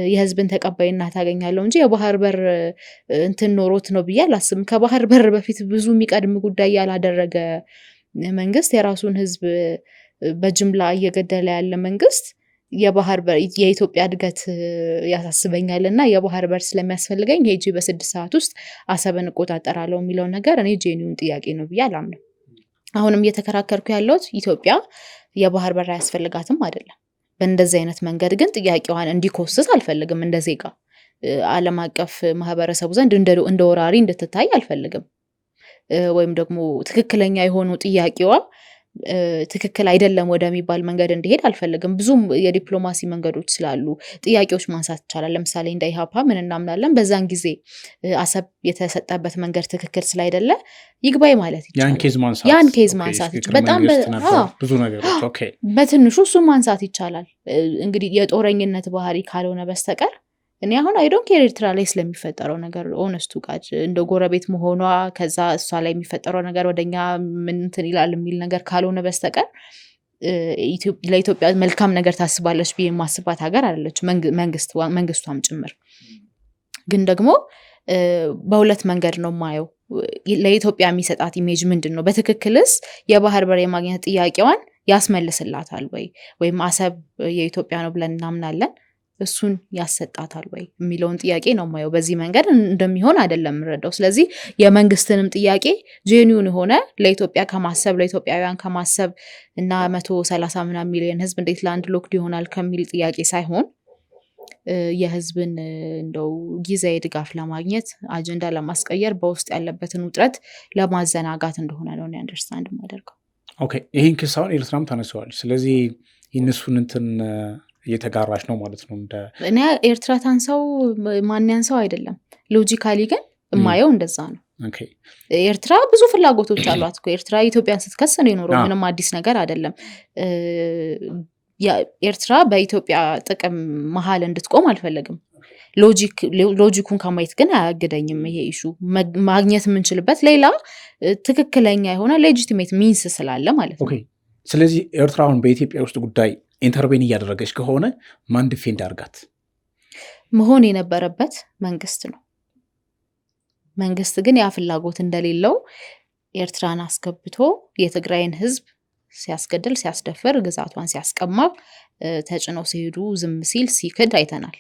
የህዝብን ተቀባይነት ታገኛለሁ እንጂ የባህር በር እንትን ኖሮት ነው ብዬ አላስብም። ከባህር በር በፊት ብዙ የሚቀድም ጉዳይ ያላደረገ መንግስት፣ የራሱን ህዝብ በጅምላ እየገደለ ያለ መንግስት የባህር በር የኢትዮጵያ እድገት ያሳስበኛል እና የባህር በር ስለሚያስፈልገኝ ሄጂ በ6 ሰዓት ውስጥ አሰብን እቆጣጠራለሁ የሚለው ነገር እኔ ጄኒውን ጥያቄ ነው ብዬ አላምንም። አሁንም እየተከራከርኩ ያለሁት ኢትዮጵያ የባህር በር አያስፈልጋትም አይደለም። በእንደዚህ አይነት መንገድ ግን ጥያቄዋን እንዲኮስስ አልፈልግም። እንደ ዜጋ ዓለም አቀፍ ማህበረሰቡ ዘንድ እንደ ወራሪ እንድትታይ አልፈልግም። ወይም ደግሞ ትክክለኛ የሆኑ ጥያቄዋ ትክክል አይደለም ወደሚባል መንገድ እንዲሄድ አልፈልግም። ብዙም የዲፕሎማሲ መንገዶች ስላሉ ጥያቄዎች ማንሳት ይቻላል። ለምሳሌ እንደ ኢሃፓ ምን እናምናለን? በዛን ጊዜ አሰብ የተሰጠበት መንገድ ትክክል ስላይደለ ይግባይ ማለት ይቻላል። ያን ኬዝ ማንሳት በጣም ብዙ ነገሮች ኦኬ፣ በትንሹ እሱ ማንሳት ይቻላል። እንግዲህ የጦረኝነት ባህሪ ካልሆነ በስተቀር እኔ አሁን አይ ዶንት ኬር ኤርትራ ላይ ስለሚፈጠረው ነገር ኦነስቱ ቃድ እንደ ጎረቤት መሆኗ ከዛ እሷ ላይ የሚፈጠረው ነገር ወደኛ ምን እንትን ይላል የሚል ነገር ካልሆነ በስተቀር ለኢትዮጵያ መልካም ነገር ታስባለች ብዬ የማስባት ሀገር አይደለች፣ መንግስቷም ጭምር። ግን ደግሞ በሁለት መንገድ ነው ማየው። ለኢትዮጵያ የሚሰጣት ኢሜጅ ምንድን ነው? በትክክልስ የባህር በር የማግኘት ጥያቄዋን ያስመልስላታል ወይ? ወይም አሰብ የኢትዮጵያ ነው ብለን እናምናለን እሱን ያሰጣታል ወይ የሚለውን ጥያቄ ነው ማየው። በዚህ መንገድ እንደሚሆን አይደለም የምረዳው። ስለዚህ የመንግስትንም ጥያቄ ጄኒውን ሆነ ለኢትዮጵያ ከማሰብ ለኢትዮጵያውያን ከማሰብ እና 130 ምናምን ሚሊዮን ህዝብ እንዴት ላንድ ሎክድ ይሆናል ከሚል ጥያቄ ሳይሆን የህዝብን እንደው ጊዜያዊ ድጋፍ ለማግኘት አጀንዳ ለማስቀየር በውስጥ ያለበትን ውጥረት ለማዘናጋት እንደሆነ ነው እኔ አንደርስታንድ የማደርገው። ኦኬ፣ ይሄን ክሳውን ኤርትራም ታነሳዋል። ስለዚህ የነሱን እንትን እየተጋራሽ ነው ማለት ነው። እኔ ኤርትራ ታንሳው ማን ያንሳው አይደለም፣ ሎጂካሊ ግን እማየው እንደዛ ነው። ኤርትራ ብዙ ፍላጎቶች አሏት እኮ። ኤርትራ ኢትዮጵያን ስትከስ ነው የኖረው፣ ምንም አዲስ ነገር አይደለም። ኤርትራ በኢትዮጵያ ጥቅም መሀል እንድትቆም አልፈለግም። ሎጂኩን ከማየት ግን አያግደኝም። ይሄ ኢሹ ማግኘት የምንችልበት ሌላ ትክክለኛ የሆነ ሌጂቲሜት ሚንስ ስላለ ማለት ነው። ስለዚህ ኤርትራ አሁን በኢትዮጵያ ውስጥ ጉዳይ ኢንተርቬን እያደረገች ከሆነ ማን ዲፌንድ አድርጋት? መሆን የነበረበት መንግስት ነው። መንግስት ግን ያ ፍላጎት እንደሌለው ኤርትራን አስገብቶ የትግራይን ህዝብ ሲያስገድል፣ ሲያስደፍር፣ ግዛቷን ሲያስቀማ፣ ተጭነው ሲሄዱ ዝም ሲል ሲክድ አይተናል።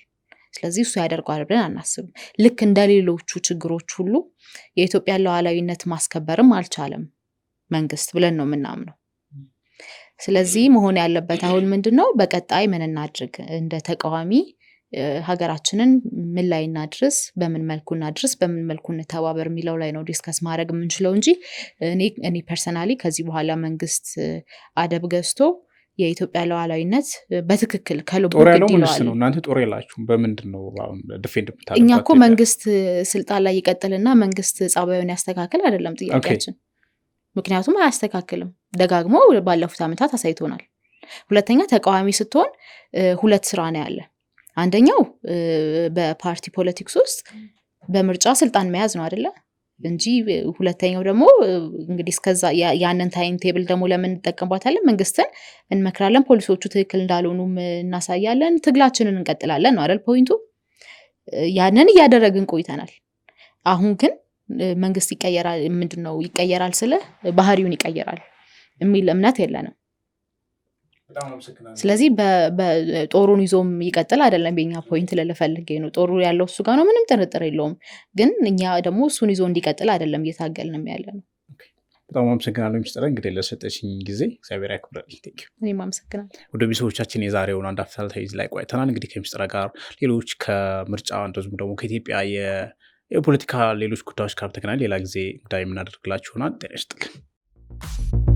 ስለዚህ እሱ ያደርገዋል ብለን አናስብም። ልክ እንደሌሎቹ ችግሮች ሁሉ የኢትዮጵያ ሉዓላዊነት ማስከበርም አልቻለም መንግስት ብለን ነው የምናምነው። ስለዚህ መሆን ያለበት አሁን ምንድነው በቀጣይ ምን እናድርግ፣ እንደ ተቃዋሚ ሀገራችንን ምን ላይ እናድርስ፣ በምን መልኩ እናድርስ፣ በምን መልኩ እንተባበር የሚለው ላይ ነው ዲስከስ ማድረግ የምንችለው እንጂ እኔ ፐርሰናሊ ከዚህ በኋላ መንግስት አደብ ገዝቶ የኢትዮጵያ ሉዓላዊነት በትክክል ከልቡ ግድ ይለዋል ነው። እናንተ ጦር የላችሁም፣ በምንድን ነው አሁን ዲፌንድ የምታደርጉት? እኛ እኮ መንግስት ስልጣን ላይ ይቀጥልና መንግስት ጸባዩን ያስተካክል አይደለም ጥያቄያችን። ምክንያቱም አያስተካክልም፣ ደጋግሞ ባለፉት ዓመታት አሳይቶናል። ሁለተኛ ተቃዋሚ ስትሆን ሁለት ስራ ነው ያለ። አንደኛው በፓርቲ ፖለቲክስ ውስጥ በምርጫ ስልጣን መያዝ ነው አይደለ እንጂ ሁለተኛው ደግሞ እንግዲህ እስከዛ ያንን ታይም ቴብል ደግሞ ለምን እንጠቀምባታለን? መንግስትን እንመክራለን፣ ፖሊሶቹ ትክክል እንዳልሆኑም እናሳያለን፣ ትግላችንን እንቀጥላለን ነው አይደል ፖይንቱ። ያንን እያደረግን ቆይተናል። አሁን ግን መንግስት ይቀየራል፣ ምንድነው ይቀየራል ስለ ባህሪውን ይቀየራል የሚል እምነት የለንም። ስለዚህ በጦሩን ይዞም ይቀጥል አይደለም የኛ ፖይንት ልፈልጌ ነው። ጦሩ ያለው እሱ ጋር ነው፣ ምንም ጥርጥር የለውም። ግን እኛ ደግሞ እሱን ይዞ እንዲቀጥል አይደለም እየታገልንም ያለ ነው። በጣም አመሰግናለሁ ሚስጥር እንግዲህ ለሰጠሽኝ ጊዜ እግዚአብሔር ያክብረልኝ። እኔም አመሰግናለሁ። ወደ ቤተሰቦቻችን የዛሬውን አንድ አፍታ ተይዝ ላይ ቆይተናል። እንግዲህ ከሚስጥር ጋር ሌሎች ከምርጫ እንደዚሁም ደግሞ ከኢትዮጵያ የፖለቲካ ሌሎች ጉዳዮች ጋር ተገናኝ ሌላ ጊዜ ጉዳይ የምናደርግላችሁ ይሆናል። ጤና ይስጥልኝ።